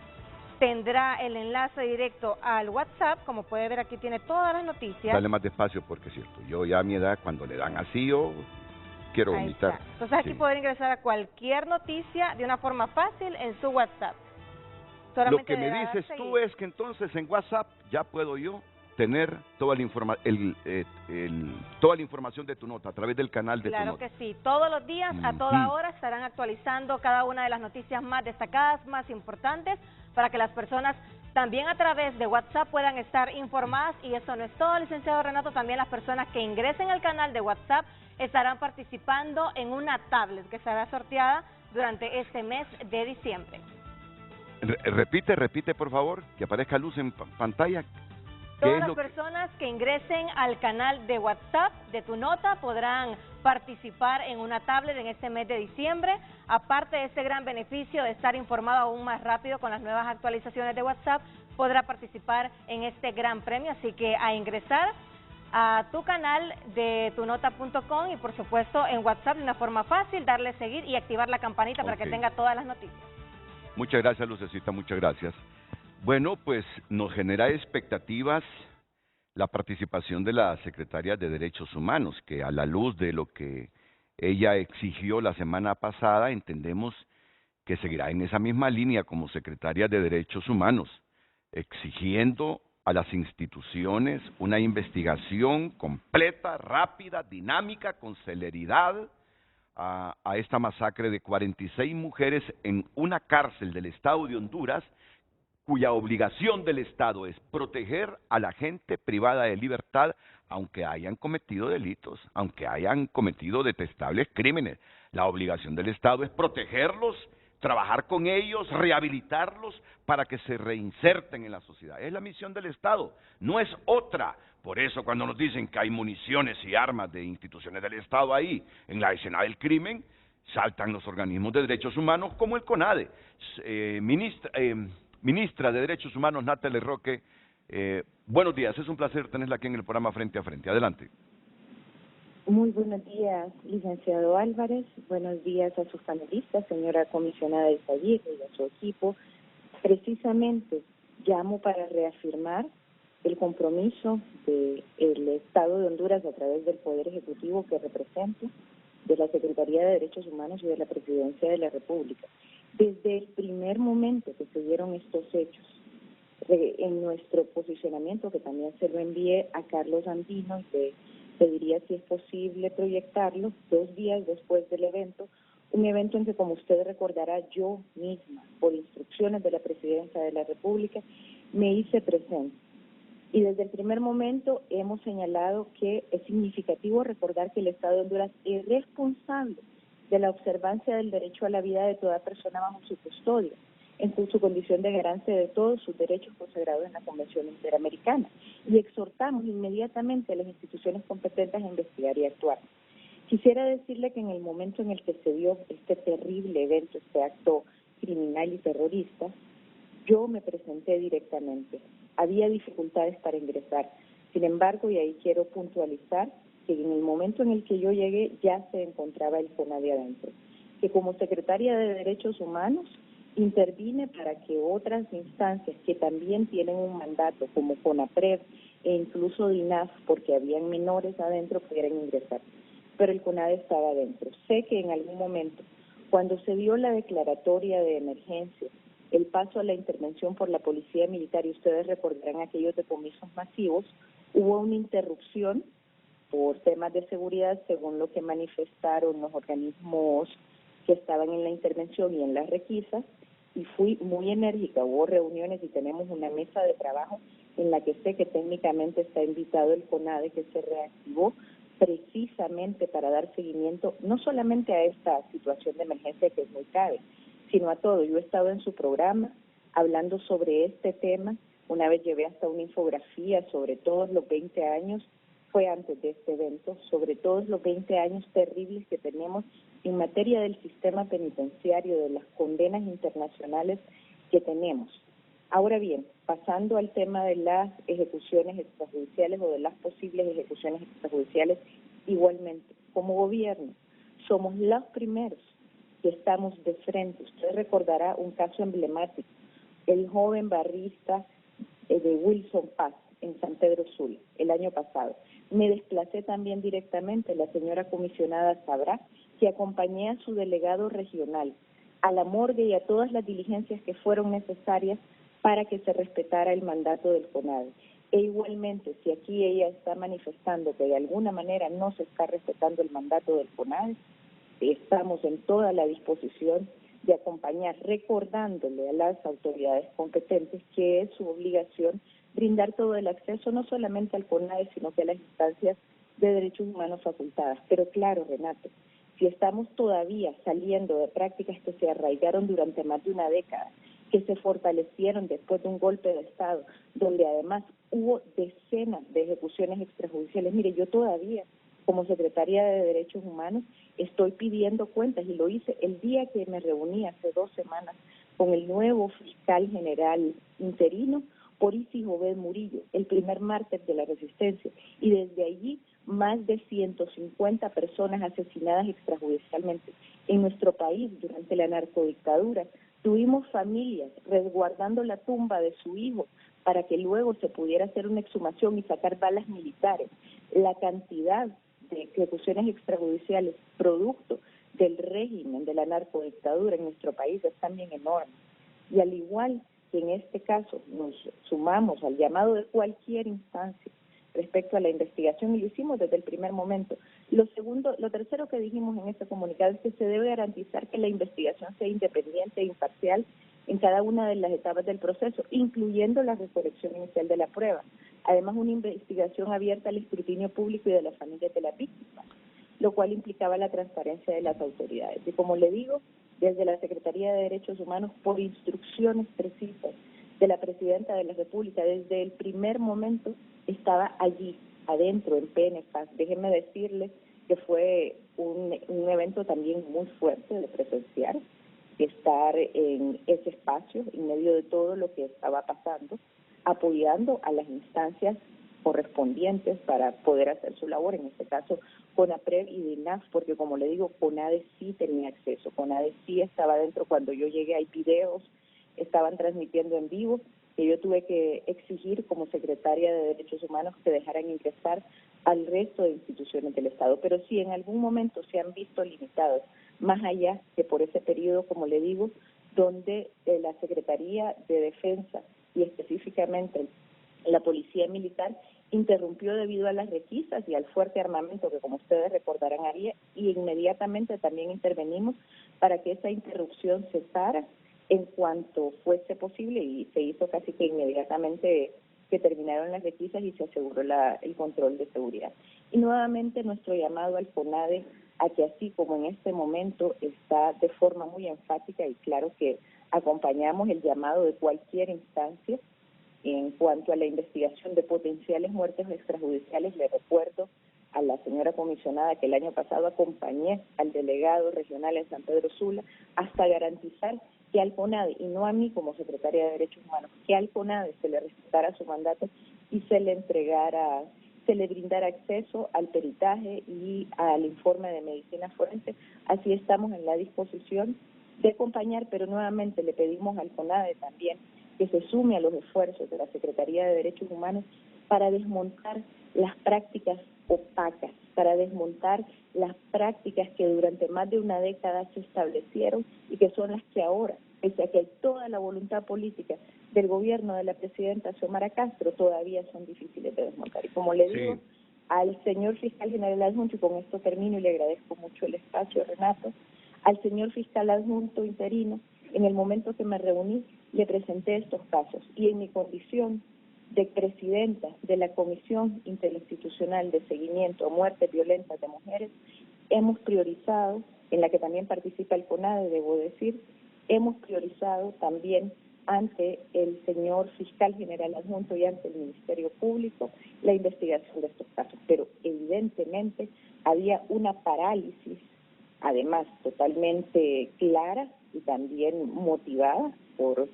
tendrá el enlace directo al WhatsApp, como puede ver aquí tiene todas las noticias. Dale más despacio porque es cierto, yo ya a mi edad cuando le dan así yo quiero vomitar. Entonces aquí poder ingresar a cualquier noticia de una forma fácil en su WhatsApp. Solamente lo que me dices tú es que entonces en WhatsApp ya puedo yo tener toda la información de Tu Nota a través del canal de Tu Nota. Claro que sí, todos los días, a toda hora estarán actualizando cada una de las noticias más destacadas, más importantes, para que las personas también a través de WhatsApp puedan estar informadas. Y eso no es todo, licenciado Renato, también las personas que ingresen al canal de WhatsApp estarán participando en una tablet que será sorteada durante este mes de diciembre. Repite por favor, que aparezca luz en pantalla. Todas las personas que ingresen al canal de WhatsApp de Tu Nota podrán participar en una tablet en este mes de diciembre, aparte de ese gran beneficio de estar informado aún más rápido con las nuevas actualizaciones de WhatsApp, podrá participar en este gran premio, así que a ingresar a tu canal de tunota.com y por supuesto en WhatsApp de una forma fácil, darle seguir y activar la campanita para que tenga todas las noticias. Muchas gracias, Lucecita, muchas gracias. Bueno, pues nos genera expectativas la participación de la Secretaria de Derechos Humanos, que a la luz de lo que ella exigió la semana pasada, entendemos que seguirá en esa misma línea como Secretaria de Derechos Humanos, exigiendo a las instituciones una investigación completa, rápida, dinámica, con celeridad a esta masacre de 46 mujeres en una cárcel del Estado de Honduras, cuya obligación del Estado es proteger a la gente privada de libertad, aunque hayan cometido delitos, aunque hayan cometido detestables crímenes. La obligación del Estado es protegerlos trabajar con ellos, rehabilitarlos para que se reinserten en la sociedad. Es la misión del Estado, no es otra. Por eso cuando nos dicen que hay municiones y armas de instituciones del Estado ahí, en la escena del crimen, saltan los organismos de derechos humanos como el CONADE. Ministra de Derechos Humanos, Natalie Roque, buenos días, es un placer tenerla aquí en el programa Frente a Frente. Adelante. Muy buenos días, licenciado Álvarez. Buenos días a sus panelistas, señora comisionada de Izaguirre y a su equipo. Precisamente llamo para reafirmar el compromiso del Estado de Honduras a través del Poder Ejecutivo que represento, de la Secretaría de Derechos Humanos y de la Presidencia de la República. Desde el primer momento que se dieron estos hechos, en nuestro posicionamiento, que también se lo envié a Carlos Andino, y le pediría si es posible proyectarlo 2 días después del evento, un evento en que, como usted recordará, yo misma, por instrucciones de la Presidencia de la República, me hice presente. Y desde el primer momento hemos señalado que es significativo recordar que el Estado de Honduras es responsable de la observancia del derecho a la vida de toda persona bajo su custodia, en su condición de garante de todos sus derechos consagrados en la Convención Interamericana, y exhortamos inmediatamente a las instituciones competentes a investigar y actuar. Quisiera decirle que en el momento en el que se dio este terrible evento, este acto criminal y terrorista, yo me presenté directamente. Había dificultades para ingresar. Sin embargo, y ahí quiero puntualizar, que en el momento en el que yo llegué ya se encontraba el CONADE adentro, que como secretaria de Derechos Humanos intervine para que otras instancias que también tienen un mandato, como CONAPRED e incluso DINAF, porque habían menores adentro, pudieran ingresar. Pero el CONADE estaba adentro. Sé que en algún momento, cuando se dio la declaratoria de emergencia, el paso a la intervención por la policía militar, y ustedes recordarán aquellos decomisos masivos, hubo una interrupción por temas de seguridad, según lo que manifestaron los organismos que estaban en la intervención y en las requisas, y fui muy enérgica. Hubo reuniones y tenemos una mesa de trabajo en la que sé que técnicamente está invitado el CONADE, que se reactivó precisamente para dar seguimiento no solamente a esta situación de emergencia que es muy grave, sino a todo. Yo he estado en su programa hablando sobre este tema, una vez llevé hasta una infografía sobre todos los 20 años, fue antes de este evento, sobre todos los 20 años terribles que tenemos en materia del sistema penitenciario, de las condenas internacionales que tenemos. Ahora bien, pasando al tema de las ejecuciones extrajudiciales o de las posibles ejecuciones extrajudiciales, igualmente, como gobierno, somos los primeros que estamos de frente. Usted recordará un caso emblemático, el joven barrista de Wilson Paz en San Pedro Sula, el año pasado. Me desplacé también directamente, la señora comisionada sabrá, que acompañé a su delegado regional a la morgue y a todas las diligencias que fueron necesarias para que se respetara el mandato del CONADE. E igualmente, si aquí ella está manifestando que de alguna manera no se está respetando el mandato del CONADE, estamos en toda la disposición de acompañar, recordándole a las autoridades competentes que es su obligación brindar todo el acceso, no solamente al CONADE, sino que a las instancias de derechos humanos facultadas. Pero claro, Renato, si estamos todavía saliendo de prácticas que se arraigaron durante más de una década, que se fortalecieron después de un golpe de Estado, donde además hubo decenas de ejecuciones extrajudiciales. Mire, yo todavía, como secretaria de Derechos Humanos, estoy pidiendo cuentas, y lo hice el día que me reuní hace 2 semanas con el nuevo fiscal general interino, Porisi Joved Murillo, el primer mártir de la resistencia, y desde allí más de 150 personas asesinadas extrajudicialmente en nuestro país durante la narcodictadura. Tuvimos familias resguardando la tumba de su hijo para que luego se pudiera hacer una exhumación y sacar balas militares. La cantidad de ejecuciones extrajudiciales producto del régimen de la narcodictadura en nuestro país es también enorme. Y al igual que en este caso nos sumamos al llamado de cualquier instancia respecto a la investigación, y lo hicimos desde el primer momento. Lo tercero que dijimos en este comunicado es que se debe garantizar que la investigación sea independiente e imparcial en cada una de las etapas del proceso, incluyendo la recolección inicial de la prueba. Además, una investigación abierta al escrutinio público y de las familias de las víctimas, lo cual implicaba la transparencia de las autoridades. Y como le digo, desde la Secretaría de Derechos Humanos por instrucciones precisas de la Presidenta de la República. Desde el primer momento estaba allí, adentro, en PNFAS. Déjenme decirles que fue un evento también muy fuerte de presenciar, estar en ese espacio, en medio de todo lo que estaba pasando, apoyando a las instancias correspondientes para poder hacer su labor, en este caso CONAPREV y DINAF, porque como le digo, CONADE sí tenía acceso, CONADE sí estaba dentro. Cuando yo llegué hay videos, estaban transmitiendo en vivo, que yo tuve que exigir como secretaria de Derechos Humanos que dejaran ingresar al resto de instituciones del Estado, pero sí en algún momento se han visto limitados, más allá que por ese periodo, como le digo, donde la Secretaría de Defensa y específicamente la Policía Militar interrumpió debido a las requisas y al fuerte armamento que, como ustedes recordarán, había, y inmediatamente también intervenimos para que esa interrupción cesara en cuanto fuese posible, y se hizo casi que inmediatamente que terminaron las requisas y se aseguró el control de seguridad. Y nuevamente nuestro llamado al CONADE a que, así como en este momento está de forma muy enfática, y claro que acompañamos el llamado de cualquier instancia en cuanto a la investigación de potenciales muertes extrajudiciales. Le recuerdo a la señora comisionada que el año pasado acompañé al delegado regional en San Pedro Sula hasta garantizar que al CONADE, y no a mí como secretaria de Derechos Humanos, que al CONADE se le respetara su mandato y se le brindara acceso al peritaje y al informe de medicina forense. Así estamos en la disposición de acompañar, pero nuevamente le pedimos al CONADE también que se sume a los esfuerzos de la Secretaría de Derechos Humanos para desmontar las prácticas opacas, para desmontar las prácticas que durante más de una década se establecieron y que son las que ahora, pese a que hay toda la voluntad política del gobierno de la presidenta Xiomara Castro, todavía son difíciles de desmontar. Y como le digo al señor fiscal general adjunto, y con esto termino y le agradezco mucho el espacio, Renato, al señor fiscal adjunto interino, en el momento que me reuní, le presenté estos casos, y en mi condición de presidenta de la Comisión Interinstitucional de Seguimiento a Muertes Violentas de Mujeres, hemos priorizado, en la que también participa el CONADE, debo decir, hemos priorizado también ante el señor fiscal general adjunto y ante el Ministerio Público la investigación de estos casos. Pero evidentemente había una parálisis, además totalmente clara y también motivada por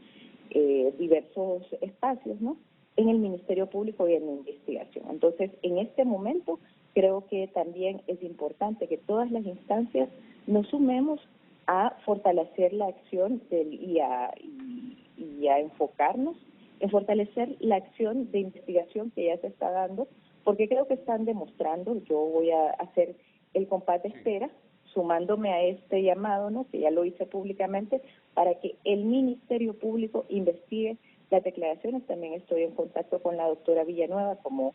diversos espacios, ¿no?, en el Ministerio Público y en la investigación. Entonces, en este momento, creo que también es importante que todas las instancias nos sumemos a fortalecer la acción y a enfocarnos en fortalecer la acción de investigación que ya se está dando, porque creo que están demostrando. Yo voy a hacer el compás de espera, sumándome a este llamado, ¿no?, que ya lo hice públicamente, para que el Ministerio Público investigue las declaraciones. También estoy en contacto con la doctora Villanueva, como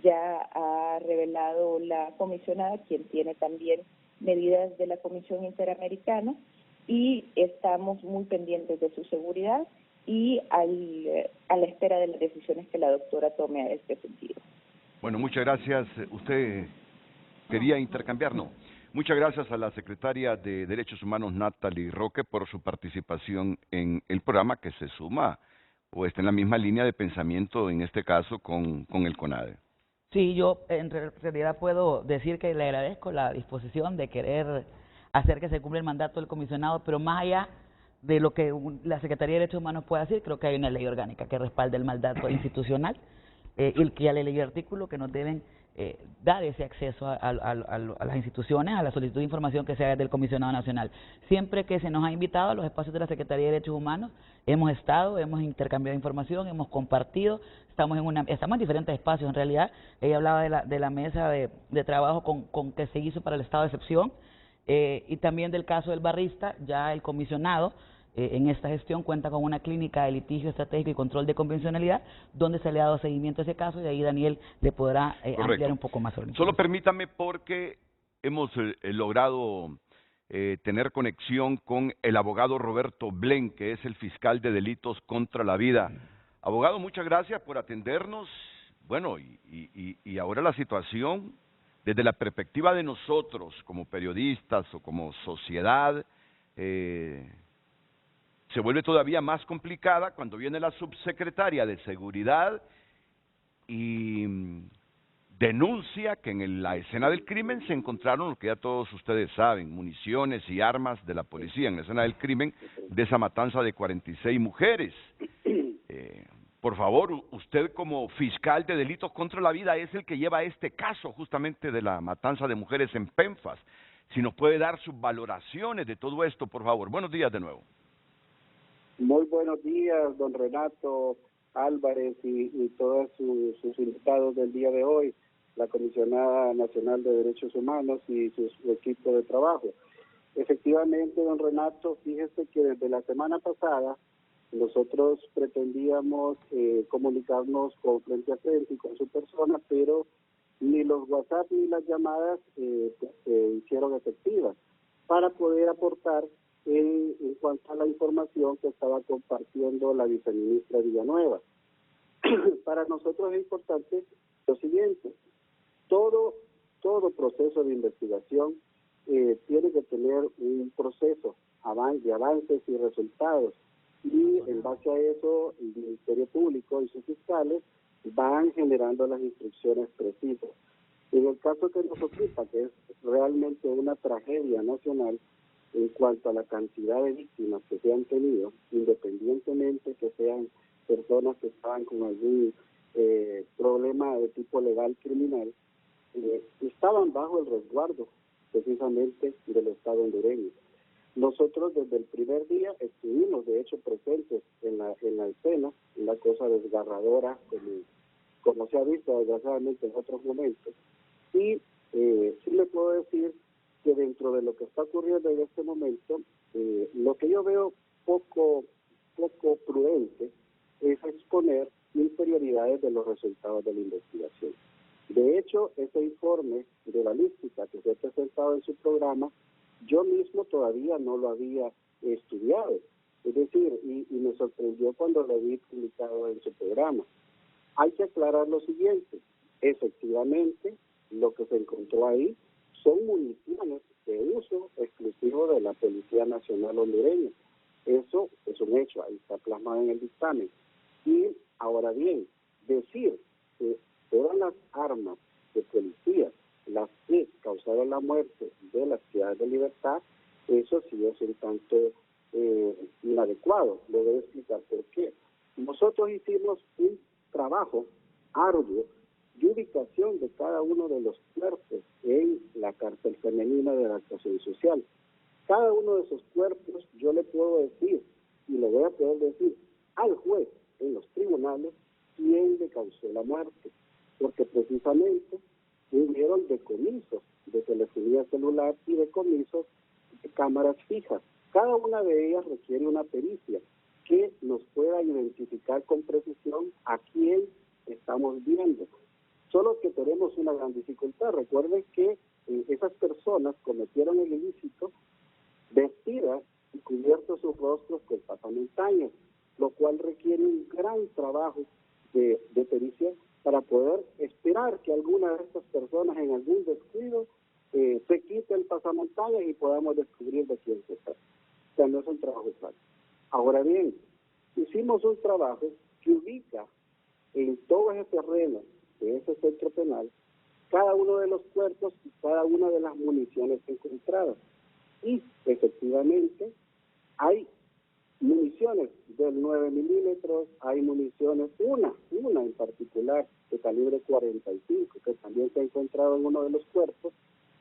ya ha revelado la comisionada, quien tiene también medidas de la Comisión Interamericana, y estamos muy pendientes de su seguridad y a la espera de las decisiones que la doctora tome a este sentido. Bueno, muchas gracias. ¿Usted quería intercambiar? No. Muchas gracias a la secretaria de Derechos Humanos, Natalie Roque, por su participación en el programa, que se suma o está en la misma línea de pensamiento, en este caso, con el CONADE. Sí, yo en realidad puedo decir que le agradezco la disposición de querer hacer que se cumpla el mandato del comisionado, pero más allá de lo que la Secretaría de Derechos Humanos puede decir, creo que hay una ley orgánica que respalda el mandato institucional y que ya le leí el artículo que nos deben dar ese acceso a las instituciones, a la solicitud de información que se haga del Comisionado Nacional. Siempre que se nos ha invitado a los espacios de la Secretaría de Derechos Humanos, hemos estado, hemos intercambiado información, hemos compartido, estamos en diferentes espacios en realidad. Ella hablaba de la mesa de trabajo con que se hizo para el estado de excepción, y también del caso del barrista. Ya el comisionado en esta gestión cuenta con una clínica de litigio estratégico y control de convencionalidad, donde se le ha dado seguimiento a ese caso, y ahí Daniel le podrá ampliar un poco más sobre eso. Solo permítame, porque hemos logrado tener conexión con el abogado Roberto Blen, que es el fiscal de delitos contra la vida. Abogado, muchas gracias por atendernos. Bueno, y ahora la situación, desde la perspectiva de nosotros como periodistas o como sociedad, se vuelve todavía más complicada cuando viene la subsecretaria de Seguridad y denuncia que en la escena del crimen se encontraron lo que ya todos ustedes saben, municiones y armas de la policía en la escena del crimen de esa matanza de 46 mujeres. Por favor, usted como fiscal de delitos contra la vida es el que lleva este caso justamente de la matanza de mujeres en Penfas. Si nos puede dar sus valoraciones de todo esto, por favor. Buenos días de nuevo. Muy buenos días, don Renato Álvarez y todos sus invitados del día de hoy, la Comisionada Nacional de Derechos Humanos y su equipo de trabajo. Efectivamente, don Renato, fíjese que desde la semana pasada nosotros pretendíamos comunicarnos con frente a frente y con su persona, pero ni los WhatsApp ni las llamadas se hicieron efectivas para poder aportar en cuanto a la información que estaba compartiendo la viceministra Villanueva. Para nosotros es importante lo siguiente: todo proceso de investigación tiene que tener un proceso de avances y resultados, y en base a eso el Ministerio Público y sus fiscales van generando las instrucciones precisas. En el caso que nos ocupa, que es realmente una tragedia nacional en cuanto a la cantidad de víctimas que se han tenido, independientemente que sean personas que estaban con algún problema de tipo legal criminal, estaban bajo el resguardo precisamente del Estado hondureño. Nosotros desde el primer día estuvimos de hecho presentes en la escena, una cosa desgarradora como se ha visto desgraciadamente en otros momentos, y sí le puedo decir que dentro de lo que está ocurriendo en este momento, lo que yo veo poco prudente es exponer inferioridades de los resultados de la investigación. De hecho, ese informe de balística que se ha presentado en su programa, yo mismo todavía no lo había estudiado. Es decir, y me sorprendió cuando lo vi publicado en su programa. Hay que aclarar lo siguiente: efectivamente, lo que se encontró ahí son municiones de uso exclusivo de la Policía Nacional hondureña. Eso es un hecho, ahí está plasmado en el dictamen. Y ahora bien, decir que todas las armas de policía, las que causaron la muerte de las ciudades de libertad, eso sí es un tanto inadecuado. Le voy a explicar por qué. Nosotros hicimos un trabajo arduo de ubicación de cada uno de los cuerpos en la cárcel femenina de la actuación social. Cada uno de esos cuerpos yo le puedo decir, y le voy a poder decir al juez en los tribunales, quién le causó la muerte, porque precisamente hubieron decomisos de telefonía celular y decomisos de cámaras fijas. Cada una de ellas requiere una pericia que nos pueda identificar con precisión a quién estamos viendo. Solo que tenemos una gran dificultad. Recuerden que esas personas cometieron el ilícito vestidas y cubiertos sus rostros con pasamontañas, lo cual requiere un gran trabajo de pericia para poder esperar que alguna de estas personas en algún descuido se quite el pasamontañas y podamos descubrir de quién se trata. O sea, no es un trabajo fácil. Ahora bien, hicimos un trabajo que ubica en todo ese terreno de ese centro penal cada uno de los cuerpos y cada una de las municiones encontradas. Y efectivamente hay municiones del 9 milímetros, hay municiones, una en particular de calibre 45, que también se ha encontrado en uno de los cuerpos,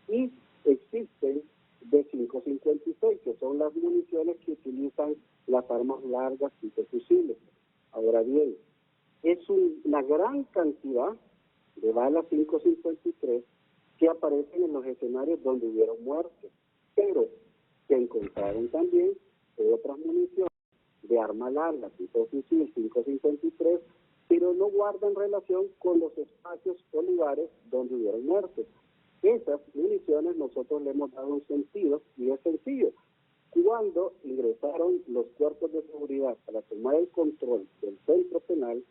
y existen de 5.56, que son las municiones que utilizan las armas largas y de fusiles. Ahora bien, es una gran cantidad de balas 5.53 que aparecen en los escenarios donde hubieron muertes, pero se encontraron también otras municiones de arma larga, tipo fusil 5.53, pero no guardan relación con los espacios o lugares donde hubieron muertes. Esas municiones nosotros le hemos dado un sentido, y es sencillo. Cuando ingresaron los cuerpos de seguridad para tomar el control del centro penal,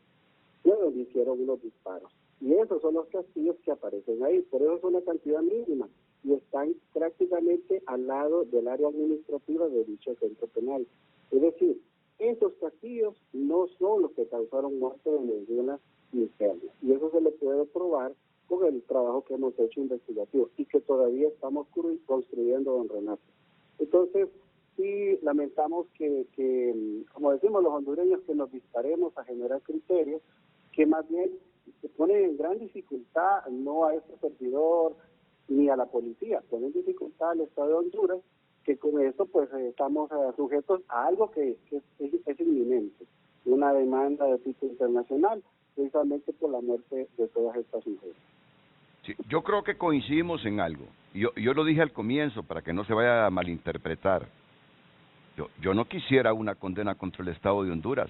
luego hicieron unos disparos. Y esos son los castillos que aparecen ahí. Por eso es una cantidad mínima. y están prácticamente al lado del área administrativa de dicho centro penal. Es decir, esos castillos no son los que causaron muerte de ninguna interna, y eso se le puede probar con el trabajo que hemos hecho investigativo y que todavía estamos construyendo, don Renato. Entonces, sí lamentamos que, como decimos los hondureños, que nos disparemos a generar criterios que más bien se ponen en gran dificultad no a este servidor ni a la policía, ponen en dificultad al Estado de Honduras, que con eso pues estamos sujetos a algo que es inminente, una demanda de tipo internacional, precisamente por la muerte de todas estas mujeres. Sí, yo creo que coincidimos en algo. Yo lo dije al comienzo para que no se vaya a malinterpretar. Yo no quisiera una condena contra el Estado de Honduras.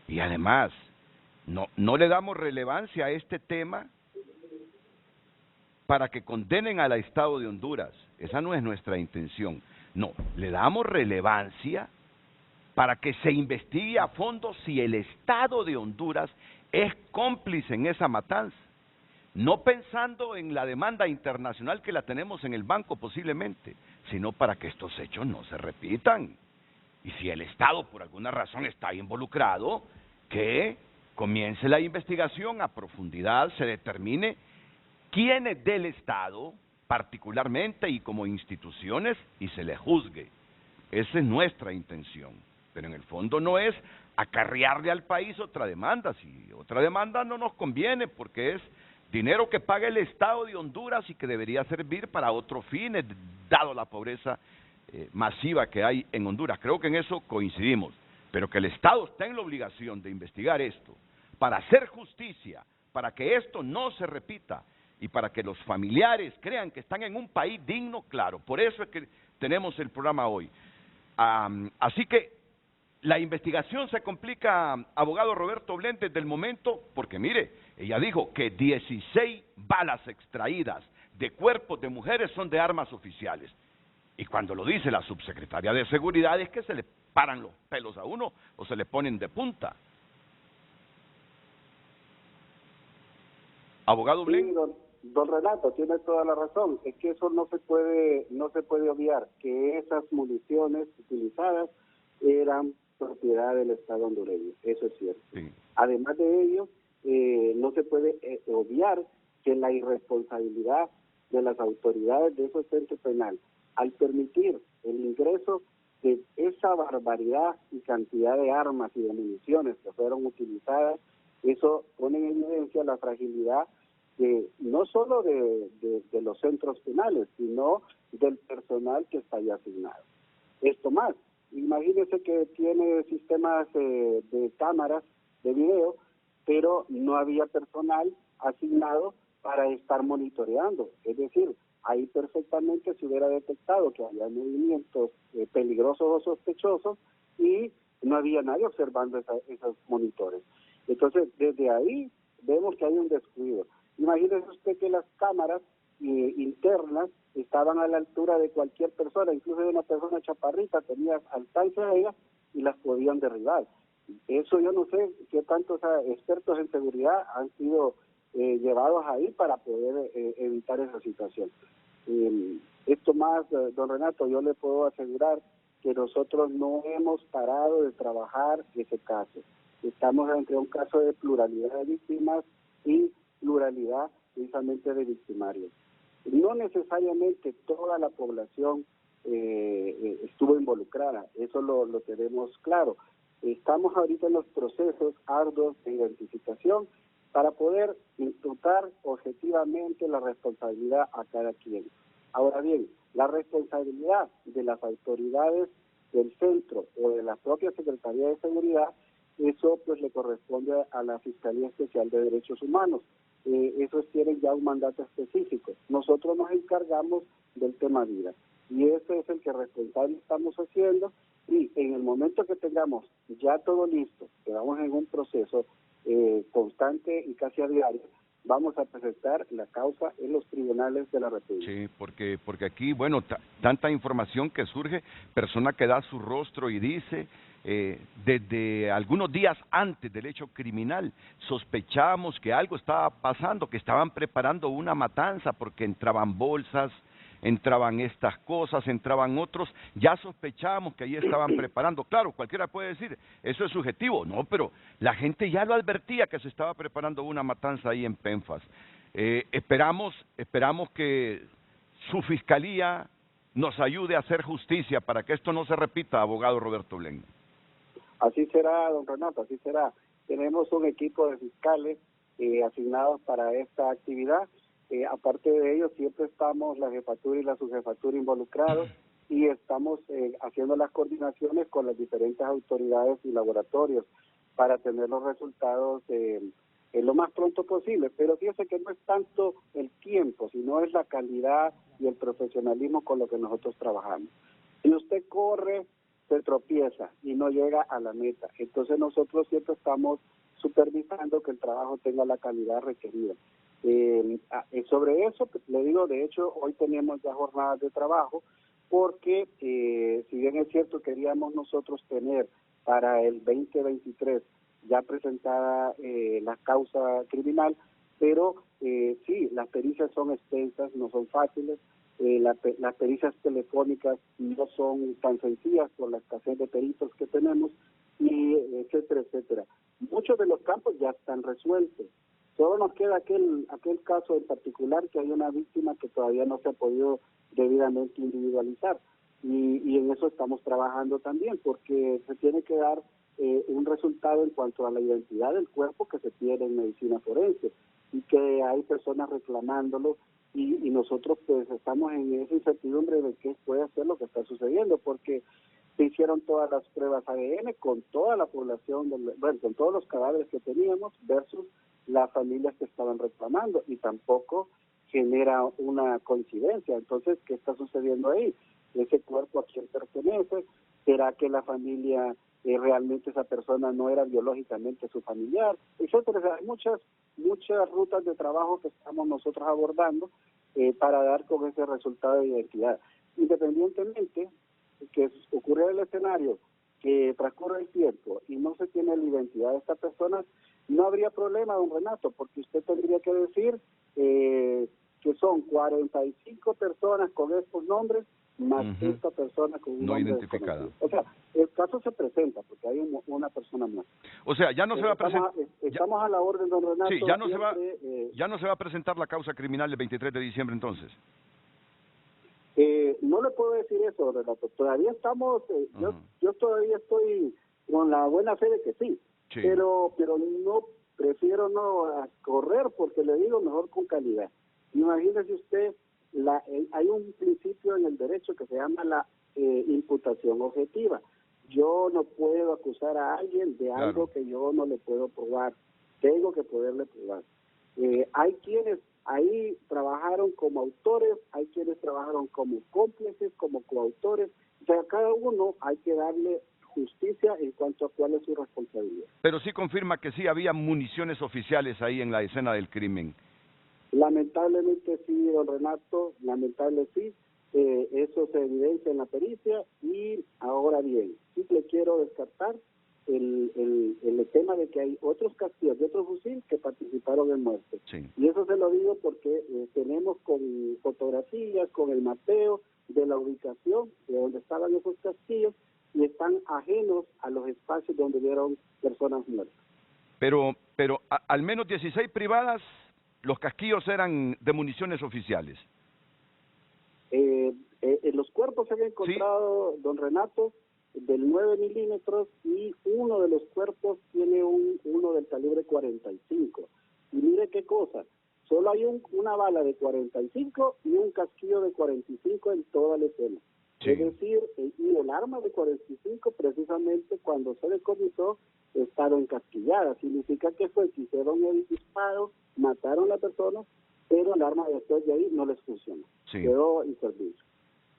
Y además, no le damos relevancia a este tema para que condenen al Estado de Honduras. Esa no es nuestra intención. No, le damos relevancia para que se investigue a fondo si el Estado de Honduras es cómplice en esa matanza. No pensando en la demanda internacional que la tenemos en el banco posiblemente, sino para que estos hechos no se repitan. Y si el Estado por alguna razón está involucrado, que comience la investigación a profundidad, se determine quiénes del Estado, particularmente y como instituciones, y se le juzgue. Esa es nuestra intención. Pero en el fondo no es acarrearle al país otra demanda. Si otra demanda no nos conviene porque es dinero que paga el Estado de Honduras y que debería servir para otros fines, dado la pobreza masiva que hay en Honduras. Creo que en eso coincidimos, pero que el Estado está en la obligación de investigar esto, para hacer justicia, para que esto no se repita y para que los familiares crean que están en un país digno, claro. Por eso es que tenemos el programa hoy. Así que la investigación se complica, abogado Roberto Blend, desde el momento, porque mire, ella dijo que 16 balas extraídas de cuerpos de mujeres son de armas oficiales. Y cuando lo dice la subsecretaria de Seguridad es que se le paran los pelos a uno o se le ponen de punta. Abogado Blend. Sí, don Renato, tiene toda la razón. Es que eso no se puede obviar, que esas municiones utilizadas eran propiedad del Estado hondureño, eso es cierto. Sí. Además de ello, no se puede obviar que la irresponsabilidad de las autoridades de esos centros penales al permitir el ingreso de esa barbaridad y cantidad de armas y de municiones que fueron utilizadas, eso pone en evidencia la fragilidad no solo de los centros penales, sino del personal que está ahí asignado. Esto más, imagínese que tiene sistemas de cámaras de video, pero no había personal asignado para estar monitoreando. Es decir, ahí perfectamente se hubiera detectado que había movimientos peligrosos o sospechosos y no había nadie observando esos monitores. Entonces, desde ahí vemos que hay un descuido. Imagínese usted que las cámaras internas estaban a la altura de cualquier persona, incluso de una persona chaparrita, tenía alcance a ellas y las podían derribar. Eso yo no sé qué tantos expertos en seguridad han sido llevados ahí para poder evitar esa situación. Esto más, don Renato, yo le puedo asegurar que nosotros no hemos parado de trabajar ese caso. Estamos ante un caso de pluralidad de víctimas y pluralidad precisamente de victimarios. No necesariamente toda la población estuvo involucrada, eso lo tenemos claro. Estamos ahorita en los procesos arduos de identificación para poder imputar objetivamente la responsabilidad a cada quien. Ahora bien, la responsabilidad de las autoridades del centro o de la propia Secretaría de Seguridad, eso pues le corresponde a la Fiscalía Especial de Derechos Humanos. Esos tienen ya un mandato específico. Nosotros nos encargamos del tema vida y ese es el que responsable estamos haciendo, y en el momento que tengamos ya todo listo, que vamos en un proceso constante y casi a diario, vamos a presentar la causa en los tribunales de la República. Sí, porque aquí, bueno, tanta información que surge, persona que da su rostro y dice, desde algunos días antes del hecho criminal, sospechábamos que algo estaba pasando, que estaban preparando una matanza porque entraban bolsas, entraban estas cosas, entraban otros, ya sospechábamos que ahí estaban preparando. Claro, cualquiera puede decir, eso es subjetivo, no, pero la gente ya lo advertía que se estaba preparando una matanza ahí en Penfas. Esperamos que su fiscalía nos ayude a hacer justicia para que esto no se repita, abogado Roberto Blin. Así será, don Renato, así será. Tenemos un equipo de fiscales asignados para esta actividad. Aparte de ello, siempre estamos la jefatura y la subjefatura involucrados y estamos haciendo las coordinaciones con las diferentes autoridades y laboratorios para tener los resultados lo más pronto posible. Pero fíjese que no es tanto el tiempo, sino es la calidad y el profesionalismo con lo que nosotros trabajamos. Si usted corre, se tropieza y no llega a la meta. Entonces nosotros siempre estamos supervisando que el trabajo tenga la calidad requerida. Sobre eso, le digo, de hecho, hoy tenemos ya jornadas de trabajo porque, si bien es cierto, queríamos nosotros tener para el 2023 ya presentada la causa criminal, pero sí, las pericias son extensas, no son fáciles. Las pericias telefónicas no son tan sencillas por la escasez de peritos que tenemos, y etcétera, etcétera. Muchos de los campos ya están resueltos. Solo nos queda aquel caso en particular, que hay una víctima que todavía no se ha podido debidamente individualizar. Y en eso estamos trabajando también, porque se tiene que dar un resultado en cuanto a la identidad del cuerpo que se tiene en medicina forense, y que hay personas reclamándolo, y nosotros pues estamos en esa incertidumbre de qué puede ser lo que está sucediendo, porque se hicieron todas las pruebas ADN con toda la población, con todos los cadáveres que teníamos versus las familias que estaban reclamando, y tampoco genera una coincidencia. Entonces, ¿qué está sucediendo ahí? ¿Ese cuerpo a quién pertenece? ¿Será que la familia, realmente esa persona no era biológicamente su familiar? Etcétera. O sea, hay muchas rutas de trabajo que estamos nosotros abordando para dar con ese resultado de identidad. Independientemente que ocurre el escenario, que transcurre el tiempo y no se tiene la identidad de esta persona, no habría problema, don Renato, porque usted tendría que decir que son 45 personas con estos nombres, más esta persona con un no nombre identificada. O sea, el caso se presenta porque hay una persona más. O sea, ya no se va a presentar. Estamos a la orden, don Renato. Sí, ya no se va a presentar la causa criminal el 23 de diciembre, entonces. No le puedo decir eso, Renato. Todavía estamos, yo todavía estoy con la buena fe de que sí. Pero no, prefiero no correr, porque le digo, mejor con calidad. Imagínese usted, hay un principio en el derecho que se llama la imputación objetiva. Yo no puedo acusar a alguien de algo que yo no le puedo probar. Tengo que poderle probar. Hay quienes ahí trabajaron como autores, hay quienes trabajaron como cómplices, como coautores. O sea, a cada uno hay que darle justicia en cuanto a cuál es su responsabilidad. Pero sí confirma que sí había municiones oficiales ahí en la escena del crimen. Lamentablemente sí, don Renato, lamentable sí. Eso se evidencia en la pericia. Y ahora bien, sí le quiero descartar el tema de que hay otros casquillos de otro fusil que participaron en muerte. Sí. Y eso se lo digo porque tenemos con fotografías, con el mapeo de la ubicación de donde estaban esos casquillos, y están ajenos a los espacios donde vieron personas muertas. Pero al menos 16 privadas, los casquillos eran de municiones oficiales. Los cuerpos se habían encontrado, don Renato, del 9 milímetros, y uno de los cuerpos tiene uno del calibre 45. Y mire qué cosa, solo hay una bala de 45 y un casquillo de 45 en toda la escena. Sí. Es decir, y el arma de 45, precisamente cuando se decomisó, estaba encasquillada. Significa que hicieron el disparo, mataron a la persona, pero el arma después de ahí no les funcionó. Sí. Quedó inservible.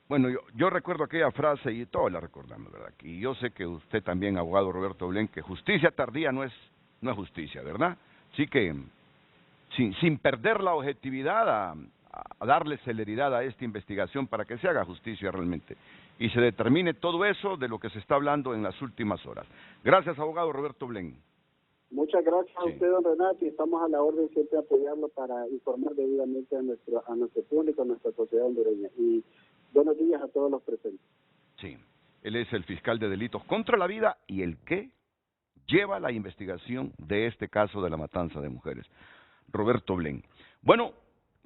Bueno, yo recuerdo aquella frase, y todos la recordamos, ¿verdad? Y yo sé que usted también, abogado Roberto Blin, que justicia tardía no es justicia, ¿verdad? Así que, sin perder la objetividad, a darle celeridad a esta investigación para que se haga justicia realmente y se determine todo eso de lo que se está hablando en las últimas horas. Gracias, abogado Roberto Blin. Muchas gracias a Sí. usted, don Renato, y estamos a la orden siempre de apoyarlo para informar debidamente a nuestro público, a nuestra sociedad hondureña. Y buenos días a todos los presentes. Sí, él es el fiscal de delitos contra la vida y el que lleva la investigación de este caso de la matanza de mujeres, Roberto Blén. Bueno,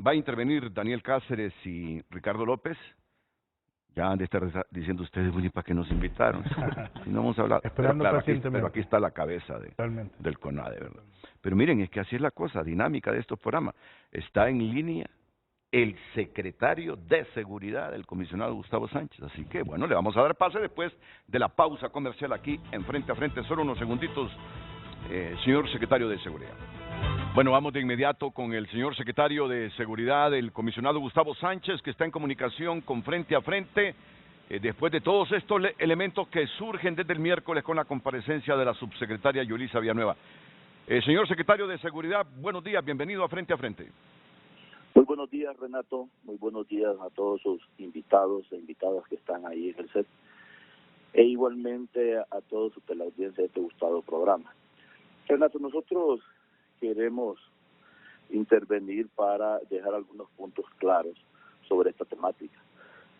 va a intervenir Daniel Cáceres y Ricardo López. Ya han de estar diciendo ustedes, bueno, ¿y para qué nos invitaron? Si no vamos a hablar. Esperando claro, pacientemente. pero aquí está la cabeza del CONADE, ¿verdad? Pero miren, es que así es la cosa, dinámica de estos programas. Está en línea el secretario de Seguridad del comisionado Gustavo Sánchez. Así que, bueno, le vamos a dar pase después de la pausa comercial aquí en Frente a Frente. Solo unos segunditos, señor secretario de Seguridad. Bueno, vamos de inmediato con el señor secretario de Seguridad, el comisionado Gustavo Sánchez, que está en comunicación con Frente a Frente, después de todos estos elementos que surgen desde el miércoles con la comparecencia de la subsecretaria Yulisa Villanueva. Señor secretario de Seguridad, buenos días, bienvenido a Frente. Muy buenos días, Renato, muy buenos días a todos sus invitados e invitadas que están ahí en el set, e igualmente a todos los de la audiencia de este gustado programa. Renato, nosotros queremos intervenir para dejar algunos puntos claros sobre esta temática.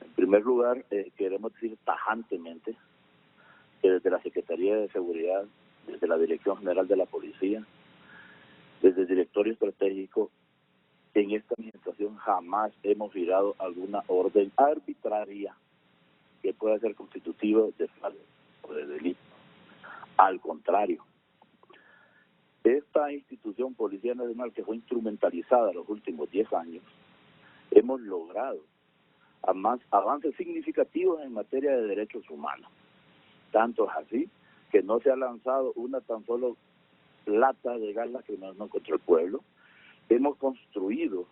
En primer lugar, queremos decir tajantemente que desde la Secretaría de Seguridad, desde la Dirección General de la Policía, desde el Directorio Estratégico, en esta administración jamás hemos girado alguna orden arbitraria que pueda ser constitutiva de falta o de delito. Al contrario, esta institución Policía Nacional, que fue instrumentalizada los últimos 10 años, hemos logrado avances significativos en materia de derechos humanos. Tanto es así que no se ha lanzado una tan solo lata de gas lacrimógeno contra el pueblo. Hemos construido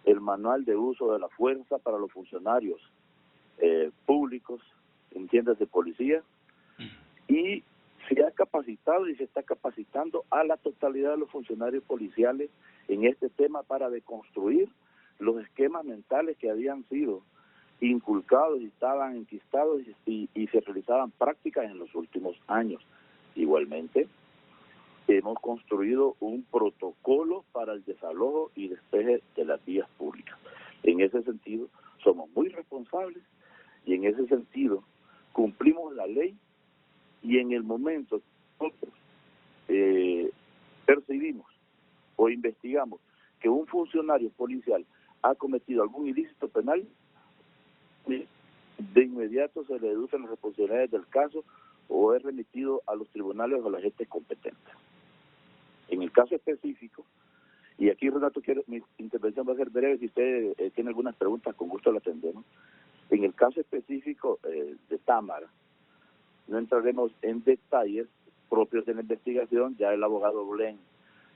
el manual de uso de la fuerza para los funcionarios públicos, entiéndase, policía, y se ha capacitado y se está capacitando a la totalidad de los funcionarios policiales en este tema para deconstruir los esquemas mentales que habían sido inculcados y estaban enquistados y se realizaban prácticas en los últimos años. Igualmente, hemos construido un protocolo para el desalojo y despeje de las vías públicas. En ese sentido, somos muy responsables y en ese sentido cumplimos la ley, y en el momento que nosotros percibimos o investigamos que un funcionario policial ha cometido algún ilícito penal, de inmediato se le deducen las responsabilidades del caso o es remitido a los tribunales o a la gente competente. En el caso específico, y aquí Renato, mi intervención va a ser breve, si usted tiene algunas preguntas, con gusto la atendemos. En el caso específico de Támara, no entraremos en detalles propios de la investigación, ya el abogado Blén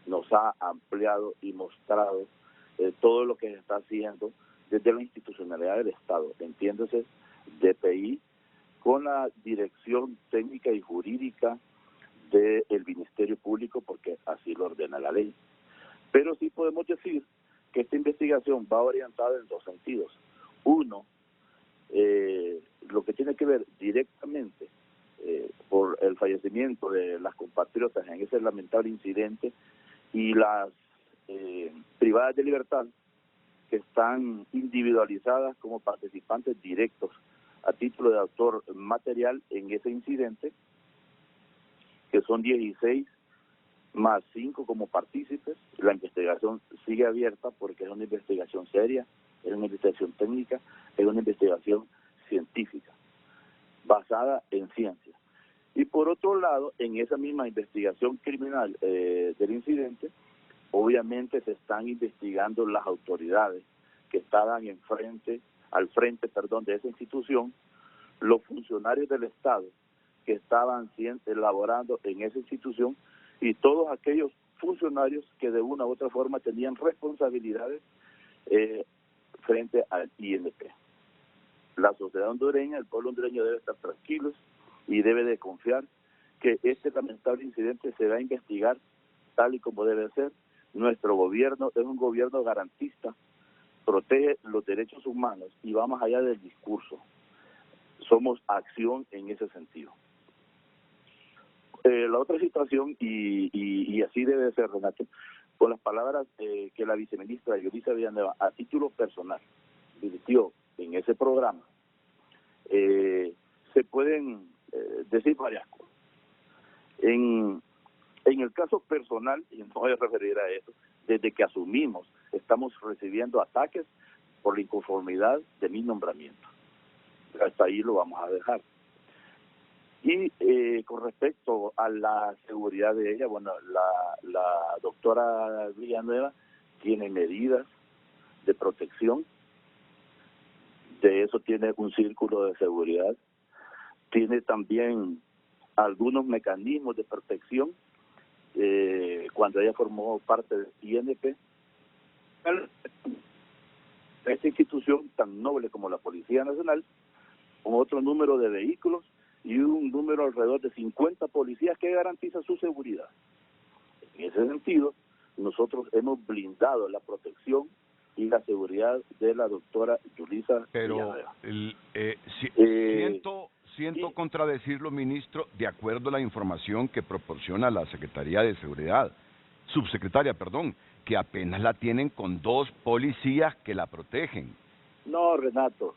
nos ha ampliado y mostrado todo lo que se está haciendo desde la institucionalidad del Estado, entiéndose, DPI, con la dirección técnica y jurídica del Ministerio Público, porque así lo ordena la ley. Pero sí podemos decir que esta investigación va orientada en dos sentidos. Uno, lo que tiene que ver directamente por el fallecimiento de las compatriotas en ese lamentable incidente y las privadas de libertad que están individualizadas como participantes directos a título de autor material en ese incidente, que son 16 más 5 como partícipes. La investigación sigue abierta porque es una investigación seria, es una investigación técnica, es una investigación científica, basada en ciencia. Y por otro lado, en esa misma investigación criminal del incidente, obviamente se están investigando las autoridades que estaban al frente de esa institución, los funcionarios del Estado que estaban elaborando en esa institución y todos aquellos funcionarios que de una u otra forma tenían responsabilidades frente al INP. La sociedad hondureña, el pueblo hondureño debe estar tranquilos y debe de confiar que este lamentable incidente se va a investigar tal y como debe ser. Nuestro gobierno es un gobierno garantista, protege los derechos humanos y va más allá del discurso. Somos acción en ese sentido. La otra situación, y así debe ser, Renato, con las palabras que la viceministra Yulisa Villanueva, a título personal, dirigió en ese programa, se pueden decir varias cosas. En el caso personal, y no voy a referir a eso, desde que asumimos, estamos recibiendo ataques por la inconformidad de mi nombramiento. Hasta ahí lo vamos a dejar. Y con respecto a la seguridad de ella, bueno, la doctora Villanueva tiene medidas de protección, de eso tiene un círculo de seguridad, tiene también algunos mecanismos de protección cuando ella formó parte del INP. Esta institución tan noble como la Policía Nacional, con otro número de vehículos y un número alrededor de 50 policías que garantizan su seguridad. En ese sentido, nosotros hemos blindado la protección y la seguridad de la doctora Yulisa Villanueva. Siento contradecirlo, ministro, de acuerdo a la información que proporciona la Secretaría de Seguridad, subsecretaria, perdón, que apenas la tienen con 2 policías que la protegen. No, Renato,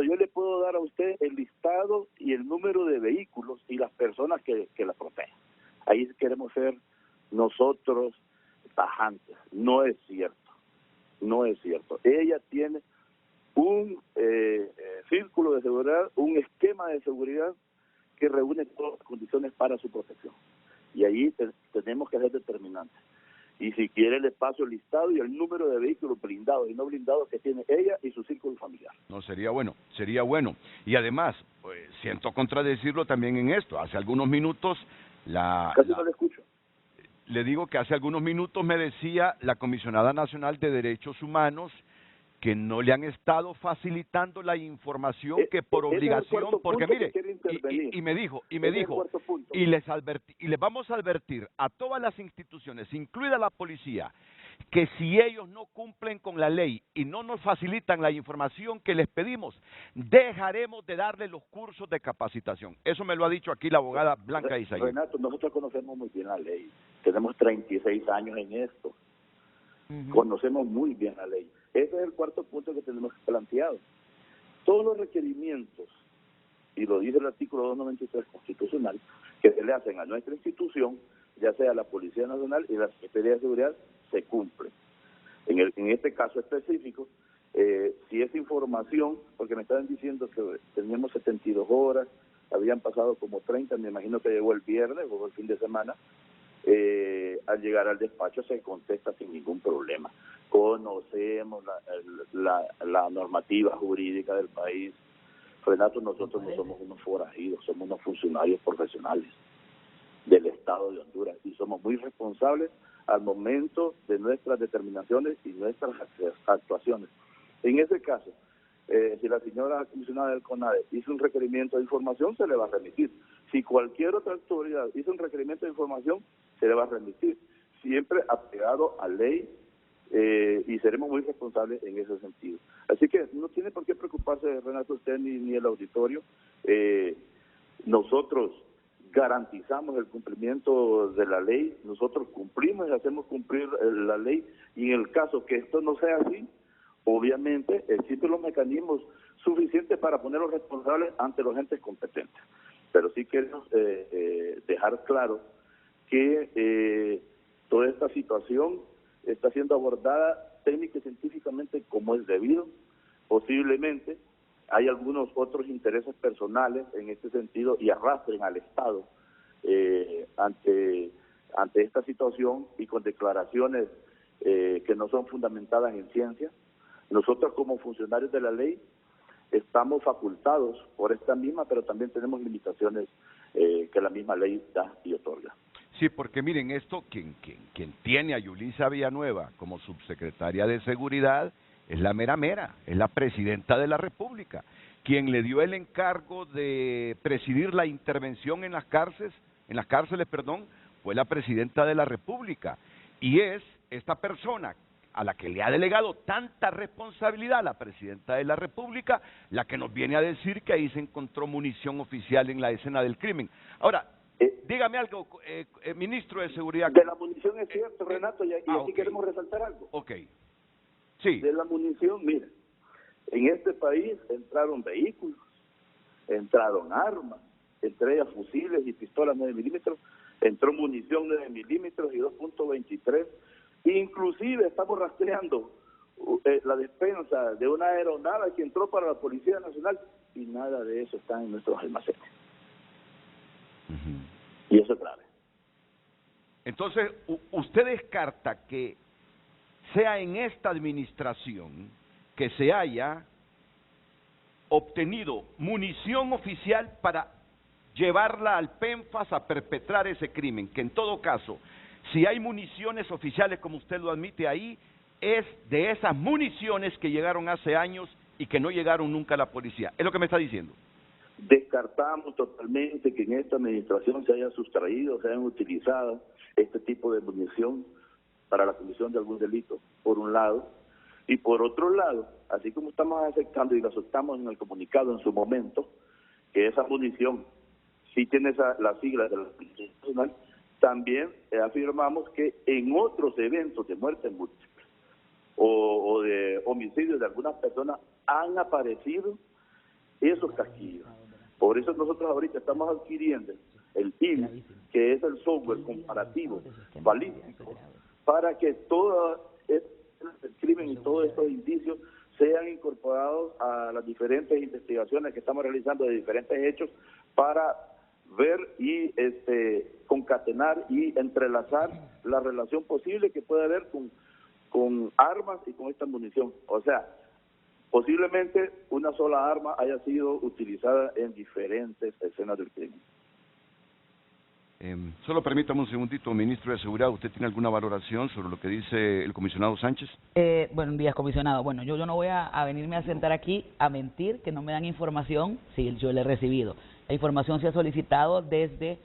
yo le puedo dar a usted el listado y el número de vehículos y las personas que la protegen. Ahí queremos ser nosotros tajantes. No es cierto. Ella tiene un círculo de seguridad, un esquema de seguridad que reúne todas las condiciones para su protección. Y ahí tenemos que ser determinantes. Y si quiere le paso el listado y el número de vehículos blindados y no blindados que tiene ella y su círculo familiar. No, sería bueno. Y además, pues, siento contradecirlo también en esto. Hace algunos minutos Casi no le escucho. Le digo que hace algunos minutos me decía la Comisionada Nacional de Derechos Humanos que no le han estado facilitando la información que por obligación, porque mire, y me dijo, y les vamos a advertir a todas las instituciones, incluida la policía, que si ellos no cumplen con la ley y no nos facilitan la información que les pedimos, dejaremos de darle los cursos de capacitación. Eso me lo ha dicho aquí la abogada Blanca Isaí. Renato, nosotros conocemos muy bien la ley, tenemos 36 años en esto, conocemos muy bien la ley. Ese es el cuarto punto que tenemos planteado. Todos los requerimientos, y lo dice el artículo 293 constitucional, que se le hacen a nuestra institución, ya sea la Policía Nacional y la Secretaría de Seguridad, se cumplen. En este caso específico, si esa información, porque me estaban diciendo que teníamos 72 horas, habían pasado como 30, me imagino que llegó el viernes o el fin de semana, al llegar al despacho se contesta sin ningún problema. Conocemos la normativa jurídica del país. Renato, nosotros no somos unos forajidos, somos unos funcionarios profesionales del Estado de Honduras y somos muy responsables al momento de nuestras determinaciones y nuestras actuaciones. En ese caso, si la señora comisionada del CONADE hizo un requerimiento de información, se le va a remitir. Si cualquier otra autoridad hizo un requerimiento de información, se le va a remitir. Siempre apegado a ley y seremos muy responsables en ese sentido. Así que no tiene por qué preocuparse, Renato, usted ni el auditorio. Nosotros garantizamos el cumplimiento de la ley, nosotros cumplimos y hacemos cumplir la ley, y en el caso que esto no sea así, obviamente existen los mecanismos suficientes para poner los responsables ante los entes competentes. Pero sí queremos dejar claro que toda esta situación está siendo abordada técnica y científicamente como es debido. Posiblemente hay algunos otros intereses personales en este sentido y arrastren al Estado ante esta situación y con declaraciones que no son fundamentadas en ciencia. Nosotros como funcionarios de la ley estamos facultados por esta misma, pero también tenemos limitaciones que la misma ley da y otorga. Sí, porque miren, esto, quien tiene a Yulisa Villanueva como subsecretaria de Seguridad es la mera, es la presidenta de la República. Quien le dio el encargo de presidir la intervención en las cárceles, fue la presidenta de la República. Y es esta persona a la que le ha delegado tanta responsabilidad la Presidenta de la República, la que nos viene a decir que ahí se encontró munición oficial en la escena del crimen. Ahora, dígame algo, Ministro de Seguridad. De la munición es cierto, Renato, y aquí okay. Queremos resaltar algo. Ok. Sí. De la munición, mire, en este país entraron vehículos, entraron armas, entre ellas fusiles y pistolas 9 milímetros, entró munición 9 milímetros y 2.23, inclusive estamos rastreando la despensa de una aeronave que entró para la Policía Nacional y nada de eso está en nuestros almacenes. Y eso es grave. Entonces, ¿usted descarta que sea en esta administración que se haya obtenido munición oficial para llevarla al PENFAS a perpetrar ese crimen? Que en todo caso, si hay municiones oficiales, como usted lo admite ahí, es de esas municiones que llegaron hace años y que no llegaron nunca a la policía. ¿Es lo que me está diciendo? Descartamos totalmente que en esta administración se haya sustraído, se hayan utilizado este tipo de munición para la comisión de algún delito, por un lado, y por otro lado, así como estamos aceptando y lo aceptamos en el comunicado en su momento, que esa munición sí tiene las siglas de la Policía Nacional, también afirmamos que en otros eventos de muerte múltiple o de homicidios de algunas personas han aparecido esos casquillos. Por eso nosotros ahorita estamos adquiriendo el IL, que es el software comparativo balístico, para que todo el crimen y todos estos indicios sean incorporados a las diferentes investigaciones que estamos realizando de diferentes hechos para ver y concatenar y entrelazar la relación posible que puede haber con armas y con esta munición. O sea, posiblemente una sola arma haya sido utilizada en diferentes escenas del crimen. Solo permítame un segundito, Ministro de Seguridad, ¿usted tiene alguna valoración sobre lo que dice el comisionado Sánchez? Buenos días, comisionado. Bueno, yo no voy a venirme a sentar aquí a mentir que no me dan información si yo la he recibido. La información se ha solicitado desde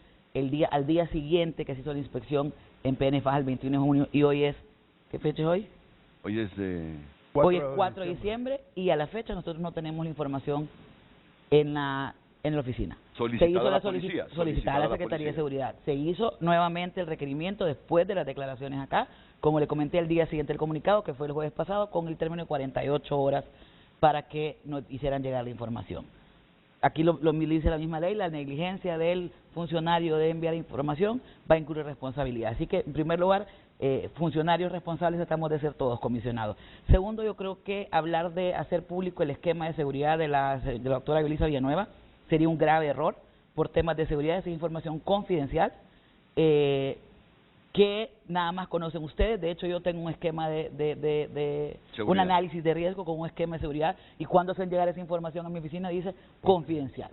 al día siguiente que se hizo la inspección en PNFAS el 21 de junio y hoy es, ¿qué fecha es hoy? Hoy es 4 de diciembre y a la fecha nosotros no tenemos la información en la oficina. Solicitada a la policía. Solicitada a la Secretaría de Seguridad. Se hizo nuevamente el requerimiento después de las declaraciones acá, como le comenté el día siguiente del comunicado, que fue el jueves pasado, con el término de 48 horas para que nos hicieran llegar la información. Aquí lo dice la misma ley, la negligencia del funcionario de enviar información va a incurrir responsabilidad. Así que, en primer lugar, funcionarios responsables tratamos de ser todos, comisionados. Segundo, yo creo que hablar de hacer público el esquema de seguridad de la doctora Yulisa Villanueva sería un grave error por temas de seguridad. Esa información confidencial que nada más conocen ustedes. De hecho, yo tengo un esquema de un análisis de riesgo con un esquema de seguridad y cuando hacen llegar esa información a mi oficina dice confidencial,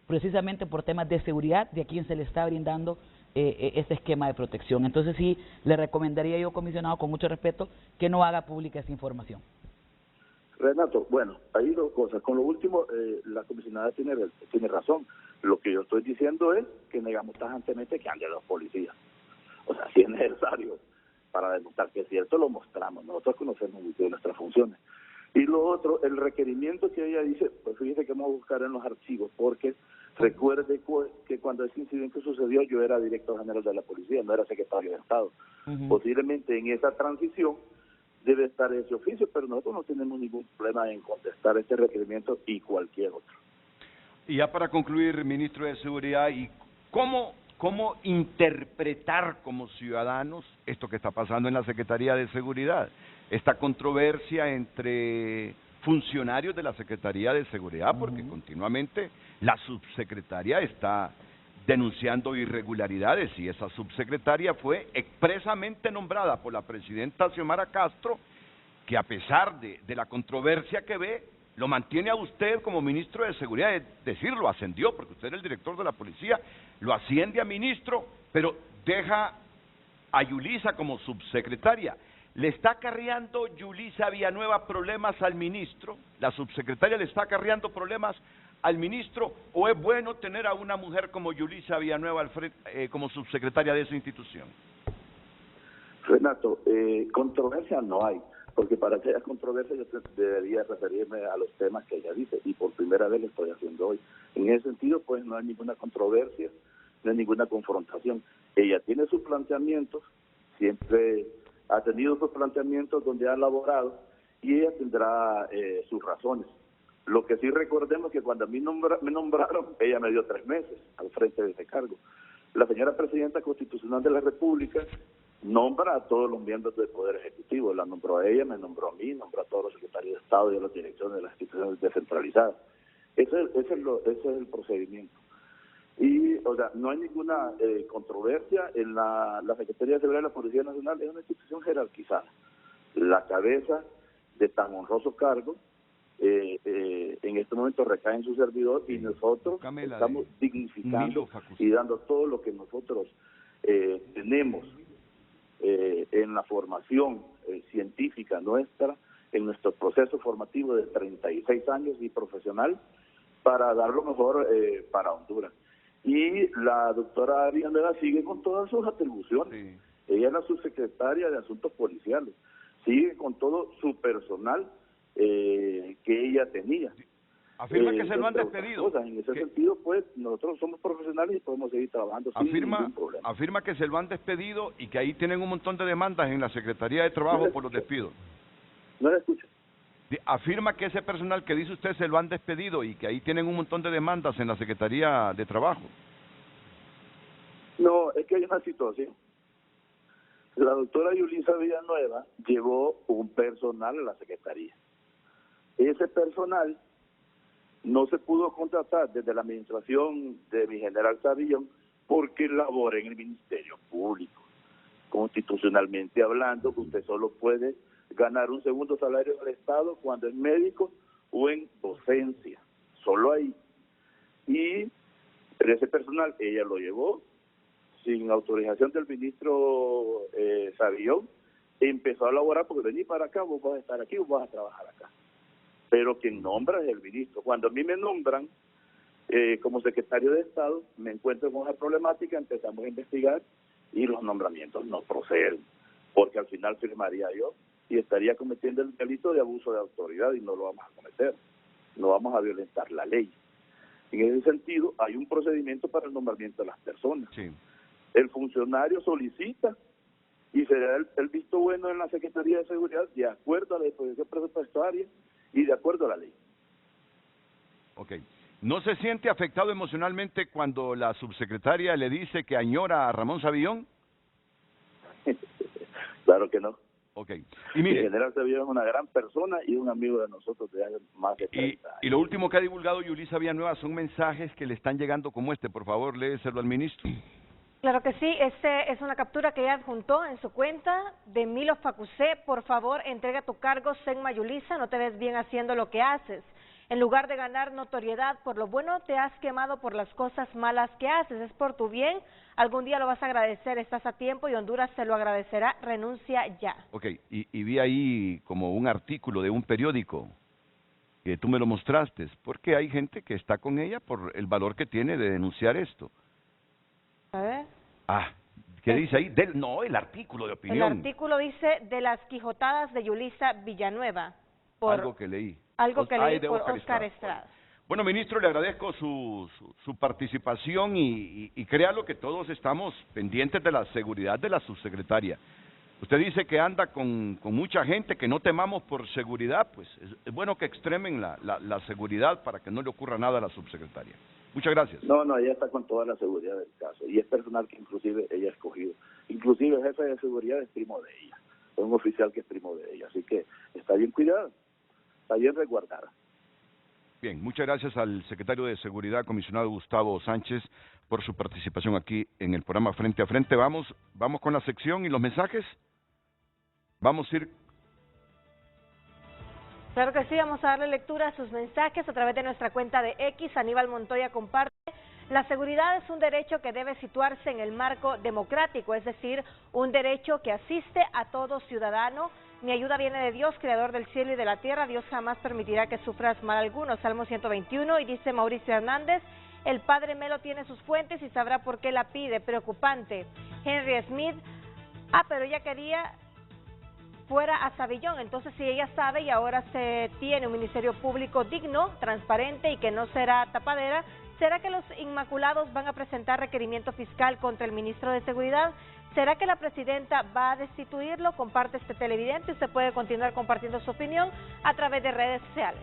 precisamente por temas de seguridad de a quien se le está brindando ese esquema de protección. Entonces sí, le recomendaría yo, comisionado, con mucho respeto, que no haga pública esa información. Renato, bueno, hay dos cosas. Con lo último, la comisionada tiene razón. Lo que yo estoy diciendo es que negamos tajantemente que anden los policías. O sea, si es necesario para demostrar que es cierto, lo mostramos. Nosotros conocemos muy bien nuestras funciones. Y lo otro, el requerimiento que ella dice, pues fíjese que vamos a buscar en los archivos, porque recuerde que cuando ese incidente sucedió yo era director general de la policía, no era secretario de Estado. Posiblemente en esa transición debe estar ese oficio, pero nosotros no tenemos ningún problema en contestar este requerimiento y cualquier otro. Y ya para concluir, Ministro de Seguridad, ¿y cómo interpretar como ciudadanos esto que está pasando en la Secretaría de Seguridad? Esta controversia entre funcionarios de la Secretaría de Seguridad, porque continuamente la subsecretaria está denunciando irregularidades y esa subsecretaria fue expresamente nombrada por la presidenta Xiomara Castro, que a pesar de la controversia que ve, lo mantiene a usted como ministro de Seguridad, es decir, lo ascendió, porque usted es el director de la policía, lo asciende a ministro, pero deja a Yulisa como subsecretaria. ¿Le está acarreando Yulisa Villanueva problemas al ministro? ¿La subsecretaria le está acarreando problemas al ministro? ¿O es bueno tener a una mujer como Yulisa Villanueva al frente, como subsecretaria de esa institución? Renato, controversia no hay. porque para que haya controversia yo debería referirme a los temas que ella dice, y por primera vez lo estoy haciendo hoy. En ese sentido, pues no hay ninguna controversia, no hay ninguna confrontación. Ella tiene sus planteamientos, siempre ha tenido sus planteamientos donde ha elaborado, y ella tendrá sus razones. Lo que sí recordemos que cuando a mí me nombraron, ella me dio 3 meses al frente de ese cargo. La señora Presidenta Constitucional de la República nombra a todos los miembros del Poder Ejecutivo, la nombró a ella, me nombró a mí, nombró a todos los secretarios de Estado y a las direcciones de las instituciones descentralizadas. Ese es el procedimiento. Y, o sea, no hay ninguna controversia en la Secretaría de Seguridad de la Policía Nacional, es una institución jerarquizada. La cabeza de tan honroso cargo en este momento recae en su servidor, y nosotros estamos dignificando y dando todo lo que nosotros tenemos en la formación científica nuestra, en nuestro proceso formativo de 36 años y profesional, para dar lo mejor para Honduras. Y la doctora Villanueva sigue con todas sus atribuciones. Sí. Ella es la subsecretaria de Asuntos Policiales, sigue con todo su personal que ella tenía. Afirma que se lo han despedido. En ese sentido, pues, nosotros somos profesionales y podemos seguir trabajando sin ningún problema. Afirma que se lo han despedido y que ahí tienen un montón de demandas en la Secretaría de Trabajo por los despidos. No le escucho. Afirma que ese personal que dice usted se lo han despedido y que ahí tienen un montón de demandas en la Secretaría de Trabajo. No, es que hay una situación. La doctora Yulisa Villanueva llevó un personal a la Secretaría. Ese personal no se pudo contratar desde la administración de mi general Savillón porque labora en el Ministerio Público. Constitucionalmente hablando, usted solo puede ganar un segundo salario del Estado cuando es médico o en docencia, solo ahí. Pero ese personal ella lo llevó sin autorización del ministro Savillón, empezó a laborar porque vení para acá, vos vas a estar aquí, vos vas a trabajar acá. Pero quien nombra es el ministro. Cuando a mí me nombran como secretario de Estado, me encuentro con esa problemática, empezamos a investigar y los nombramientos no proceden, porque al final firmaría yo y estaría cometiendo el delito de abuso de autoridad y no lo vamos a cometer, no vamos a violentar la ley. En ese sentido, hay un procedimiento para el nombramiento de las personas. Sí. El funcionario solicita y se da el visto bueno en la Secretaría de Seguridad de acuerdo a la disposición presupuestaria y de acuerdo a la ley. Ok. ¿No se siente afectado emocionalmente cuando la subsecretaria le dice que añora a Ramón Savillón? Claro que no. Ok. Y mire, el general Savillón es una gran persona y un amigo de nosotros de hace más de 30 años. Y lo último que ha divulgado Yulisa Villanueva son mensajes que le están llegando como este. Por favor, léeselo al ministro. Claro que sí, es una captura que ella adjuntó en su cuenta de Milo Facusé. Por favor, entrega tu cargo, Senma Yulisa, no te ves bien haciendo lo que haces. En lugar de ganar notoriedad por lo bueno, te has quemado por las cosas malas que haces. Es por tu bien, algún día lo vas a agradecer, estás a tiempo y Honduras te lo agradecerá, renuncia ya. Ok, y vi ahí como un artículo de un periódico que tú me lo mostraste, porque hay gente que está con ella por el valor que tiene de denunciar esto. A ver. ¿Qué dice ahí? El artículo de opinión. El artículo dice de las quijotadas de Yulisa Villanueva. Algo que leí. Algo que leí por Oscar Estrada. Bueno, ministro, le agradezco su participación y créalo que todos estamos pendientes de la seguridad de la subsecretaria. Usted dice que anda con mucha gente, que no temamos por seguridad, pues es bueno que extremen la seguridad para que no le ocurra nada a la subsecretaria. Muchas gracias. No, ella está con toda la seguridad del caso y es personal que inclusive ella ha escogido. Inclusive el jefe de seguridad es primo de ella, es un oficial que es primo de ella, así que está bien cuidada, está bien resguardada. Bien, muchas gracias al secretario de Seguridad, comisionado Gustavo Sánchez, por su participación aquí en el programa Frente a Frente. Vamos con la sección y los mensajes. Vamos a ir. Claro que sí, vamos a darle lectura a sus mensajes a través de nuestra cuenta de X. Aníbal Montoya comparte: la seguridad es un derecho que debe situarse en el marco democrático, es decir, un derecho que asiste a todo ciudadano. Mi ayuda viene de Dios, creador del cielo y de la tierra. Dios jamás permitirá que sufras mal alguno. Salmo 121, y dice Mauricio Hernández: el padre Melo tiene sus fuentes y sabrá por qué la pide. Preocupante. Henry Smith: pero ella quería fuera a Sabillón. Entonces, si ella sabe y ahora se tiene un Ministerio Público digno, transparente y que no será tapadera, ¿será que los Inmaculados van a presentar requerimiento fiscal contra el ministro de Seguridad? ¿Será que la presidenta va a destituirlo? Comparte este televidente. Usted puede continuar compartiendo su opinión a través de redes sociales.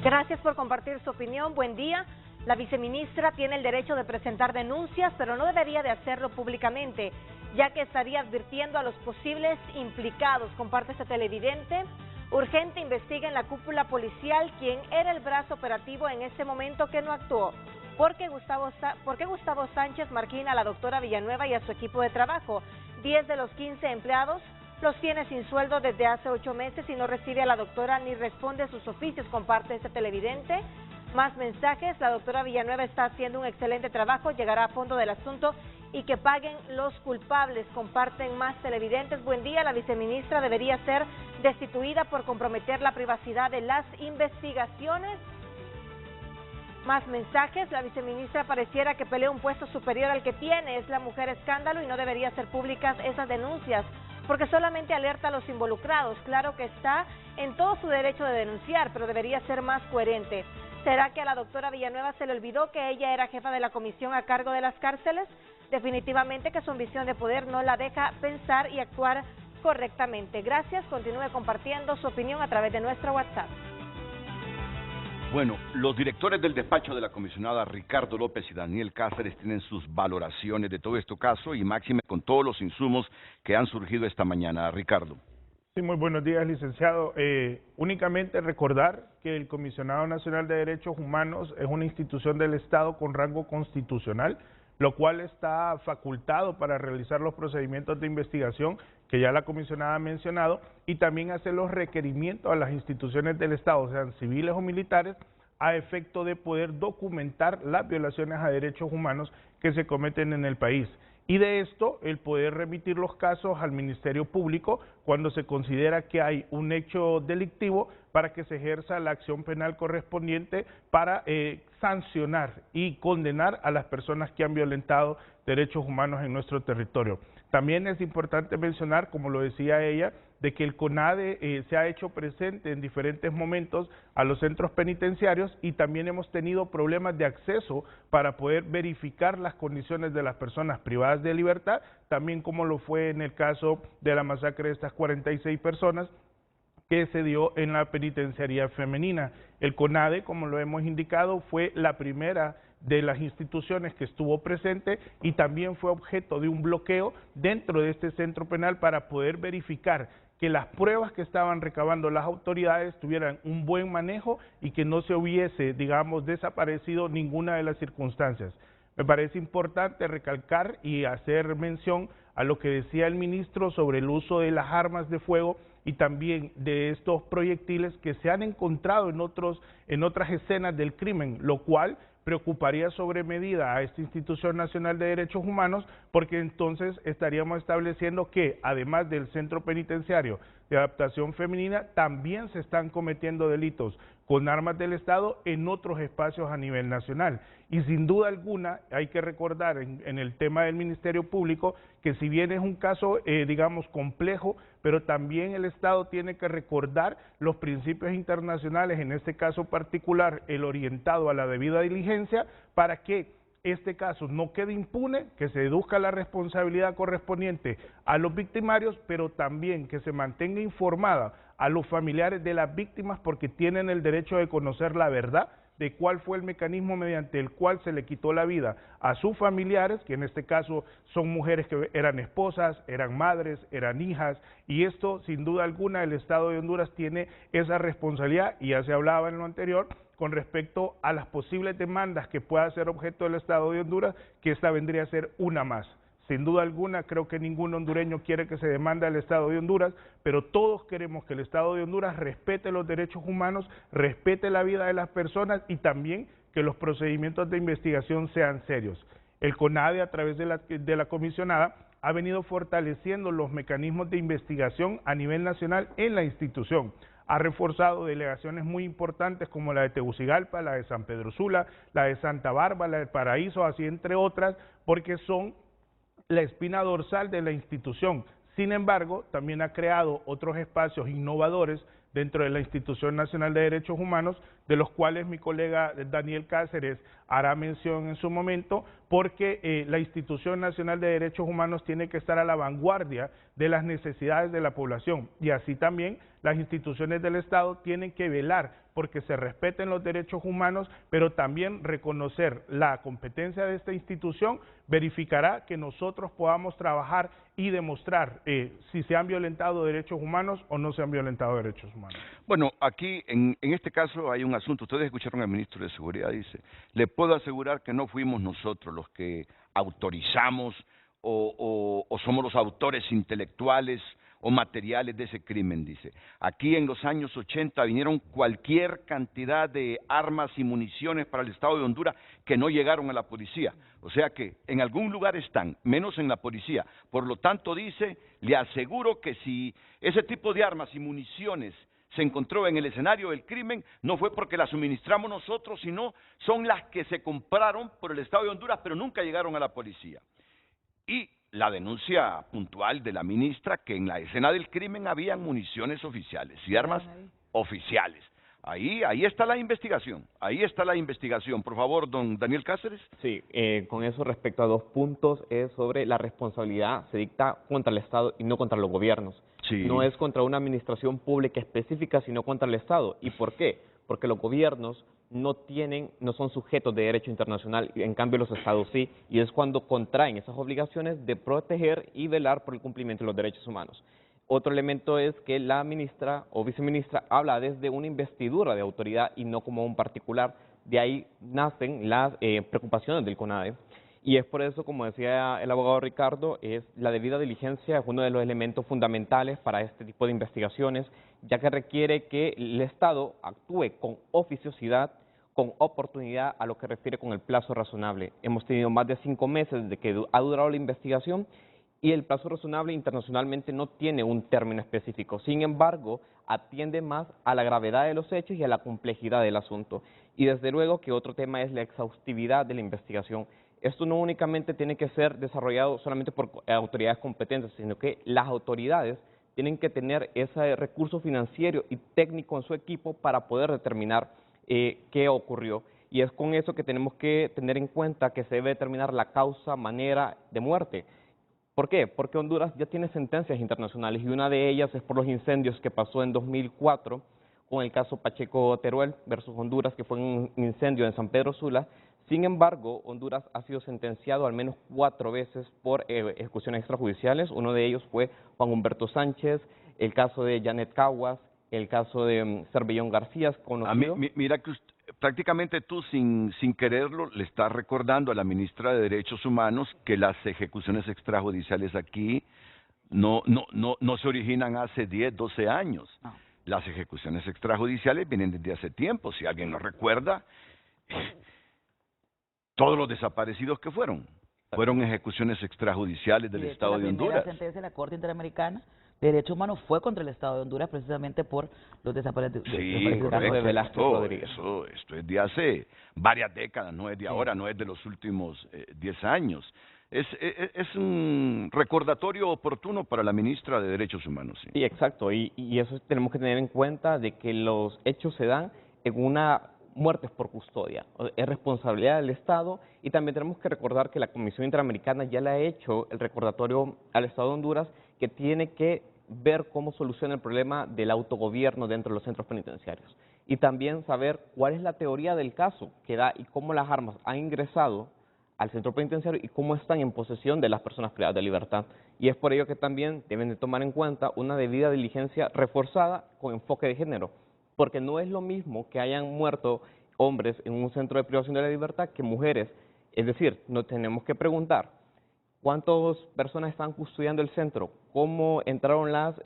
Gracias por compartir su opinión. Buen día. La viceministra tiene el derecho de presentar denuncias, pero no debería de hacerlo públicamente, ya que estaría advirtiendo a los posibles implicados. Comparte este televidente. Urgente, investiga en la cúpula policial quién era el brazo operativo en ese momento que no actuó. ¿Por qué Gustavo Sánchez margina a la doctora Villanueva y a su equipo de trabajo? 10 de los 15 empleados los tiene sin sueldo desde hace 8 meses y no recibe a la doctora ni responde a sus oficios. Comparte este televidente. Más mensajes. La doctora Villanueva está haciendo un excelente trabajo, llegará a fondo del asunto y que paguen los culpables. Comparten más televidentes. Buen día. La viceministra debería ser destituida por comprometer la privacidad de las investigaciones. Más mensajes. La viceministra pareciera que pelea un puesto superior al que tiene. Es la mujer escándalo y no debería ser públicas esas denuncias, porque solamente alerta a los involucrados. Claro que está en todo su derecho de denunciar, pero debería ser más coherente. ¿Será que a la doctora Villanueva se le olvidó que ella era jefa de la comisión a cargo de las cárceles? Definitivamente que su ambición de poder no la deja pensar y actuar correctamente. Gracias. Continúe compartiendo su opinión a través de nuestro WhatsApp. Bueno, los directores del despacho de la comisionada Ricardo López y Daniel Cáceres tienen sus valoraciones de todo este caso y máxime con todos los insumos que han surgido esta mañana. Ricardo. Sí, muy buenos días, licenciado. Únicamente recordar que el Comisionado Nacional de Derechos Humanos es una institución del Estado con rango constitucional, lo cual está facultado para realizar los procedimientos de investigación que ya la comisionada ha mencionado y también hacer los requerimientos a las instituciones del Estado, sean civiles o militares, a efecto de poder documentar las violaciones a derechos humanos que se cometen en el país. Y de esto, el poder remitir los casos al Ministerio Público cuando se considera que hay un hecho delictivo para que se ejerza la acción penal correspondiente para sancionar y condenar a las personas que han violentado derechos humanos en nuestro territorio. También es importante mencionar, como lo decía ella, de que el CONADE se ha hecho presente en diferentes momentos a los centros penitenciarios y también hemos tenido problemas de acceso para poder verificar las condiciones de las personas privadas de libertad, también como lo fue en el caso de la masacre de estas 46 personas que se dio en la penitenciaría femenina. El CONADE, como lo hemos indicado, fue la primera de las instituciones que estuvo presente y también fue objeto de un bloqueo dentro de este centro penal para poder verificar que las pruebas que estaban recabando las autoridades tuvieran un buen manejo y que no se hubiese, digamos, desaparecido ninguna de las circunstancias. Me parece importante recalcar y hacer mención a lo que decía el ministro sobre el uso de las armas de fuego y también de estos proyectiles que se han encontrado en otras escenas del crimen, lo cual preocuparía sobremedida a esta Institución Nacional de Derechos Humanos, porque entonces estaríamos estableciendo que, además del Centro Penitenciario de Adaptación Femenina, también se están cometiendo delitos con armas del Estado en otros espacios a nivel nacional. Y sin duda alguna, hay que recordar en el tema del Ministerio Público, que si bien es un caso, digamos, complejo, pero también el Estado tiene que recordar los principios internacionales, en este caso particular, el orientado a la debida diligencia, para que este caso no quede impune, que se deduzca la responsabilidad correspondiente a los victimarios, pero también que se mantenga informada a los familiares de las víctimas porque tienen el derecho de conocer la verdad de cuál fue el mecanismo mediante el cual se le quitó la vida a sus familiares, que en este caso son mujeres que eran esposas, eran madres, eran hijas, y esto sin duda alguna el Estado de Honduras tiene esa responsabilidad, y ya se hablaba en lo anterior con respecto a las posibles demandas que pueda ser objeto del Estado de Honduras, que esta vendría a ser una más. Sin duda alguna, creo que ningún hondureño quiere que se demande al Estado de Honduras, pero todos queremos que el Estado de Honduras respete los derechos humanos, respete la vida de las personas y también que los procedimientos de investigación sean serios. El CONADE, a través de la comisionada, ha venido fortaleciendo los mecanismos de investigación a nivel nacional en la institución. Ha reforzado delegaciones muy importantes como la de Tegucigalpa, la de San Pedro Sula, la de Santa Bárbara, la de Paraíso, así entre otras, porque son la espina dorsal de la institución. Sin embargo, también ha creado otros espacios innovadores dentro de la Institución Nacional de Derechos Humanos, de los cuales mi colega Daniel Cáceres hará mención en su momento, porque la Institución Nacional de Derechos Humanos tiene que estar a la vanguardia de las necesidades de la población, y así también las instituciones del Estado tienen que velar porque se respeten los derechos humanos, pero también reconocer la competencia de esta institución verificará que nosotros podamos trabajar y demostrar si se han violentado derechos humanos o no se han violentado derechos humanos. Bueno, aquí en este caso hay un asunto. Ustedes escucharon al ministro de Seguridad, dice, le puedo asegurar que no fuimos nosotros los que autorizamos o somos los autores intelectuales o materiales de ese crimen, dice. Aquí en los años 80 vinieron cualquier cantidad de armas y municiones para el Estado de Honduras que no llegaron a la policía. O sea que en algún lugar están, menos en la policía. Por lo tanto, dice, le aseguro que si ese tipo de armas y municiones se encontró en el escenario del crimen, no fue porque las suministramos nosotros, sino son las que se compraron por el Estado de Honduras, pero nunca llegaron a la policía. Y la denuncia puntual de la ministra que en la escena del crimen habían municiones oficiales y armas oficiales. Ahí está la investigación, Por favor, don Daniel Cáceres. Sí, con eso respecto a 2 puntos, es sobre la responsabilidad, se dicta contra el Estado y no contra los gobiernos. Sí. No es contra una administración pública específica, sino contra el Estado. ¿Y por qué? Porque los gobiernos no son sujetos de derecho internacional, y en cambio los estados sí, y es cuando contraen esas obligaciones de proteger y velar por el cumplimiento de los derechos humanos. Otro elemento es que la ministra o viceministra habla desde una investidura de autoridad y no como un particular. De ahí nacen las preocupaciones del CONADE. Y es por eso, como decía el abogado Ricardo, la debida diligencia es uno de los elementos fundamentales para este tipo de investigaciones, ya que requiere que el Estado actúe con oficiosidad, con oportunidad a lo que refiere con el plazo razonable. Hemos tenido más de 5 meses de que ha durado la investigación y el plazo razonable internacionalmente no tiene un término específico. Sin embargo, atiende más a la gravedad de los hechos y a la complejidad del asunto. Y desde luego que otro tema es la exhaustividad de la investigación. Esto no únicamente tiene que ser desarrollado solamente por autoridades competentes, sino que las autoridades tienen que tener ese recurso financiero y técnico en su equipo para poder determinar qué ocurrió. Y es con eso que tenemos que tener en cuenta que se debe determinar la causa, manera de muerte. ¿Por qué? Porque Honduras ya tiene sentencias internacionales y una de ellas es por los incendios que pasó en 2004 con el caso Pacheco Teruel versus Honduras, que fue un incendio en San Pedro Sula. Sin embargo, Honduras ha sido sentenciado al menos 4 veces por ejecuciones extrajudiciales. Uno de ellos fue Juan Humberto Sánchez, el caso de Janet Caguas, el caso de Cervellón García, conocido. Mira que prácticamente tú sin quererlo le estás recordando a la ministra de Derechos Humanos que las ejecuciones extrajudiciales aquí no se originan hace 10, 12 años. No. Las ejecuciones extrajudiciales vienen desde hace tiempo. Si alguien no recuerda, todos los desaparecidos que fueron ejecuciones extrajudiciales del Estado de Honduras. La sentencia de la Corte Interamericana de Derechos Humanos fue contra el Estado de Honduras precisamente por los desaparecidos. Sí, correcto. Esto es de hace varias décadas, no es de ahora, no es de los últimos 10 años. Es un recordatorio oportuno para la ministra de Derechos Humanos. Sí, sí, exacto, y eso tenemos que tener en cuenta de que los hechos se dan en una muertes por custodia. Es responsabilidad del Estado y también tenemos que recordar que la Comisión Interamericana ya le ha hecho el recordatorio al Estado de Honduras que tiene que ver cómo soluciona el problema del autogobierno dentro de los centros penitenciarios y también saber cuál es la teoría del caso que da y cómo las armas han ingresado al centro penitenciario y cómo están en posesión de las personas privadas de libertad. Y es por ello que también deben de tomar en cuenta una debida diligencia reforzada con enfoque de género, porque no es lo mismo que hayan muerto hombres en un centro de privación de la libertad que mujeres. Es decir, nos tenemos que preguntar cuántas personas están custodiando el centro, cómo entraron las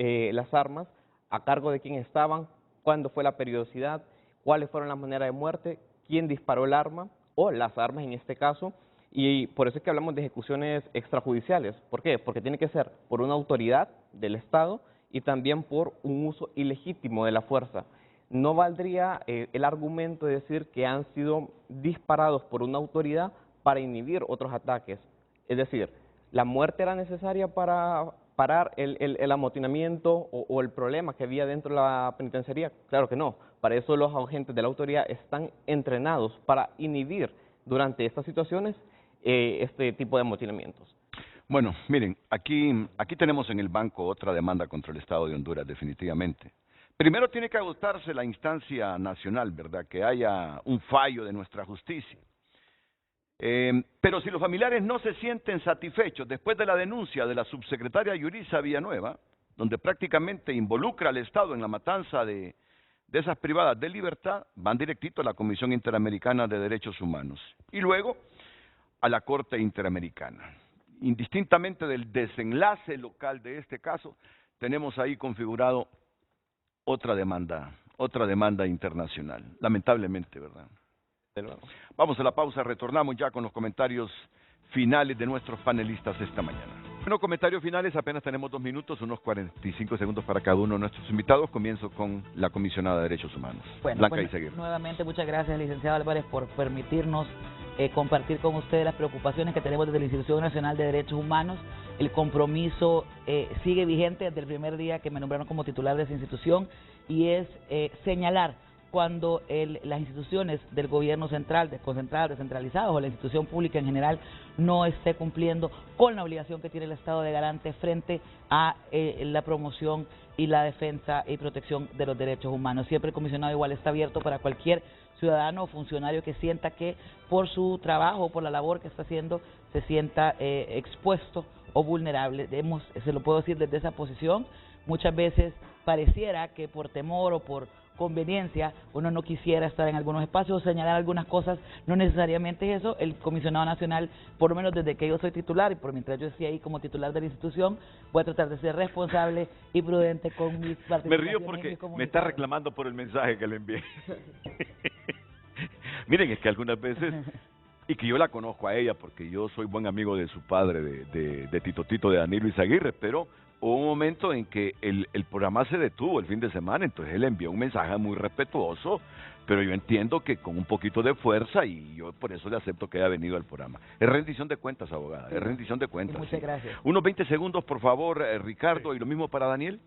armas, a cargo de quién estaban, cuándo fue la periodicidad, cuáles fueron las maneras de muerte, quién disparó el arma o las armas en este caso. Y por eso es que hablamos de ejecuciones extrajudiciales. ¿Por qué? Porque tiene que ser por una autoridad del Estado y también por un uso ilegítimo de la fuerza. No valdría el argumento de decir que han sido disparados por una autoridad para inhibir otros ataques. Es decir, la muerte era necesaria para parar el amotinamiento o el problema que había dentro de la penitenciaría? Claro que no. Para eso los agentes de la autoridad están entrenados para inhibir durante estas situaciones este tipo de amotinamientos. Bueno, miren, aquí tenemos en el banco otra demanda contra el Estado de Honduras, definitivamente. Primero tiene que agotarse la instancia nacional, ¿verdad? Que haya un fallo de nuestra justicia. Pero si los familiares no se sienten satisfechos después de la denuncia de la subsecretaria Yurisa Villanueva, donde prácticamente involucra al Estado en la matanza de esas privadas de libertad, van directito a la Comisión Interamericana de Derechos Humanos y luego a la Corte Interamericana. Indistintamente del desenlace local de este caso, tenemos ahí configurado otra demanda internacional, lamentablemente, ¿verdad? Vamos a la pausa, retornamos ya con los comentarios finales de nuestros panelistas esta mañana. Bueno, comentarios finales, apenas tenemos 2 minutos, unos 45 segundos para cada uno de nuestros invitados. Comienzo con la comisionada de Derechos Humanos, Blanca Izaguirre. Nuevamente, muchas gracias, licenciado Álvarez, por permitirnos compartir con ustedes las preocupaciones que tenemos desde la Institución Nacional de Derechos Humanos. El compromiso sigue vigente desde el primer día que me nombraron como titular de esa institución, y es señalar cuando las instituciones del gobierno central, desconcentradas, descentralizadas, o la institución pública en general, no esté cumpliendo con la obligación que tiene el Estado de garante frente a la promoción y la defensa y protección de los derechos humanos. Siempre el comisionado igual está abierto para cualquier ciudadano o funcionario que sienta que por su trabajo o por la labor que está haciendo se sienta expuesto o vulnerable. Se lo puedo decir desde esa posición. Muchas veces pareciera que por temor o por conveniencia uno no quisiera estar en algunos espacios o señalar algunas cosas, no necesariamente es eso. El comisionado nacional, por lo menos desde que yo soy titular y por mientras yo esté ahí como titular de la institución, voy a tratar de ser responsable y prudente con mis participaciones. Me río porque me está reclamando por el mensaje que le envié. Miren, es que algunas veces, y que yo la conozco a ella porque yo soy buen amigo de su padre, de Tito de Danilo Izaguirre, pero hubo un momento en que el programa se detuvo el fin de semana, entonces él envió un mensaje muy respetuoso, pero yo entiendo que con un poquito de fuerza, y yo por eso le acepto que haya venido al programa. Es rendición de cuentas, abogada, es rendición de cuentas. Muchas gracias. Unos 20 segundos, por favor, Ricardo, y lo mismo para Daniel.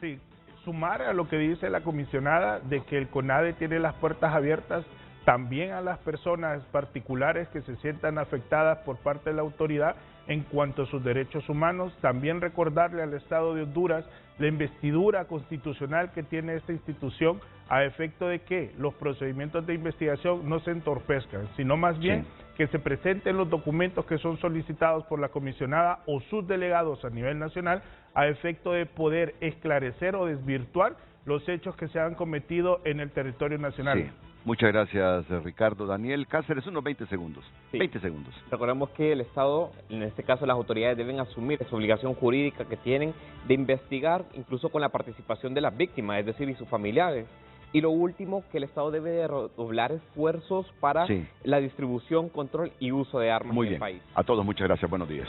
Sí, sumar a lo que dice la comisionada de que el CONADE tiene las puertas abiertas también a las personas particulares que se sientan afectadas por parte de la autoridad en cuanto a sus derechos humanos. También recordarle al Estado de Honduras la investidura constitucional que tiene esta institución a efecto de que los procedimientos de investigación no se entorpezcan, sino más bien que se presenten los documentos que son solicitados por la comisionada o sus delegados a nivel nacional a efecto de poder esclarecer o desvirtuar los hechos que se han cometido en el territorio nacional. Sí. Muchas gracias, Ricardo. Daniel Cáceres, unos 20 segundos. Sí. 20 segundos. Recordemos que el Estado, en este caso las autoridades, deben asumir esa obligación jurídica que tienen de investigar, incluso con la participación de las víctimas, es decir, y sus familiares. Y lo último, que el Estado debe de redoblar esfuerzos para la distribución, control y uso de armas en el país. A todos, muchas gracias. Buenos días.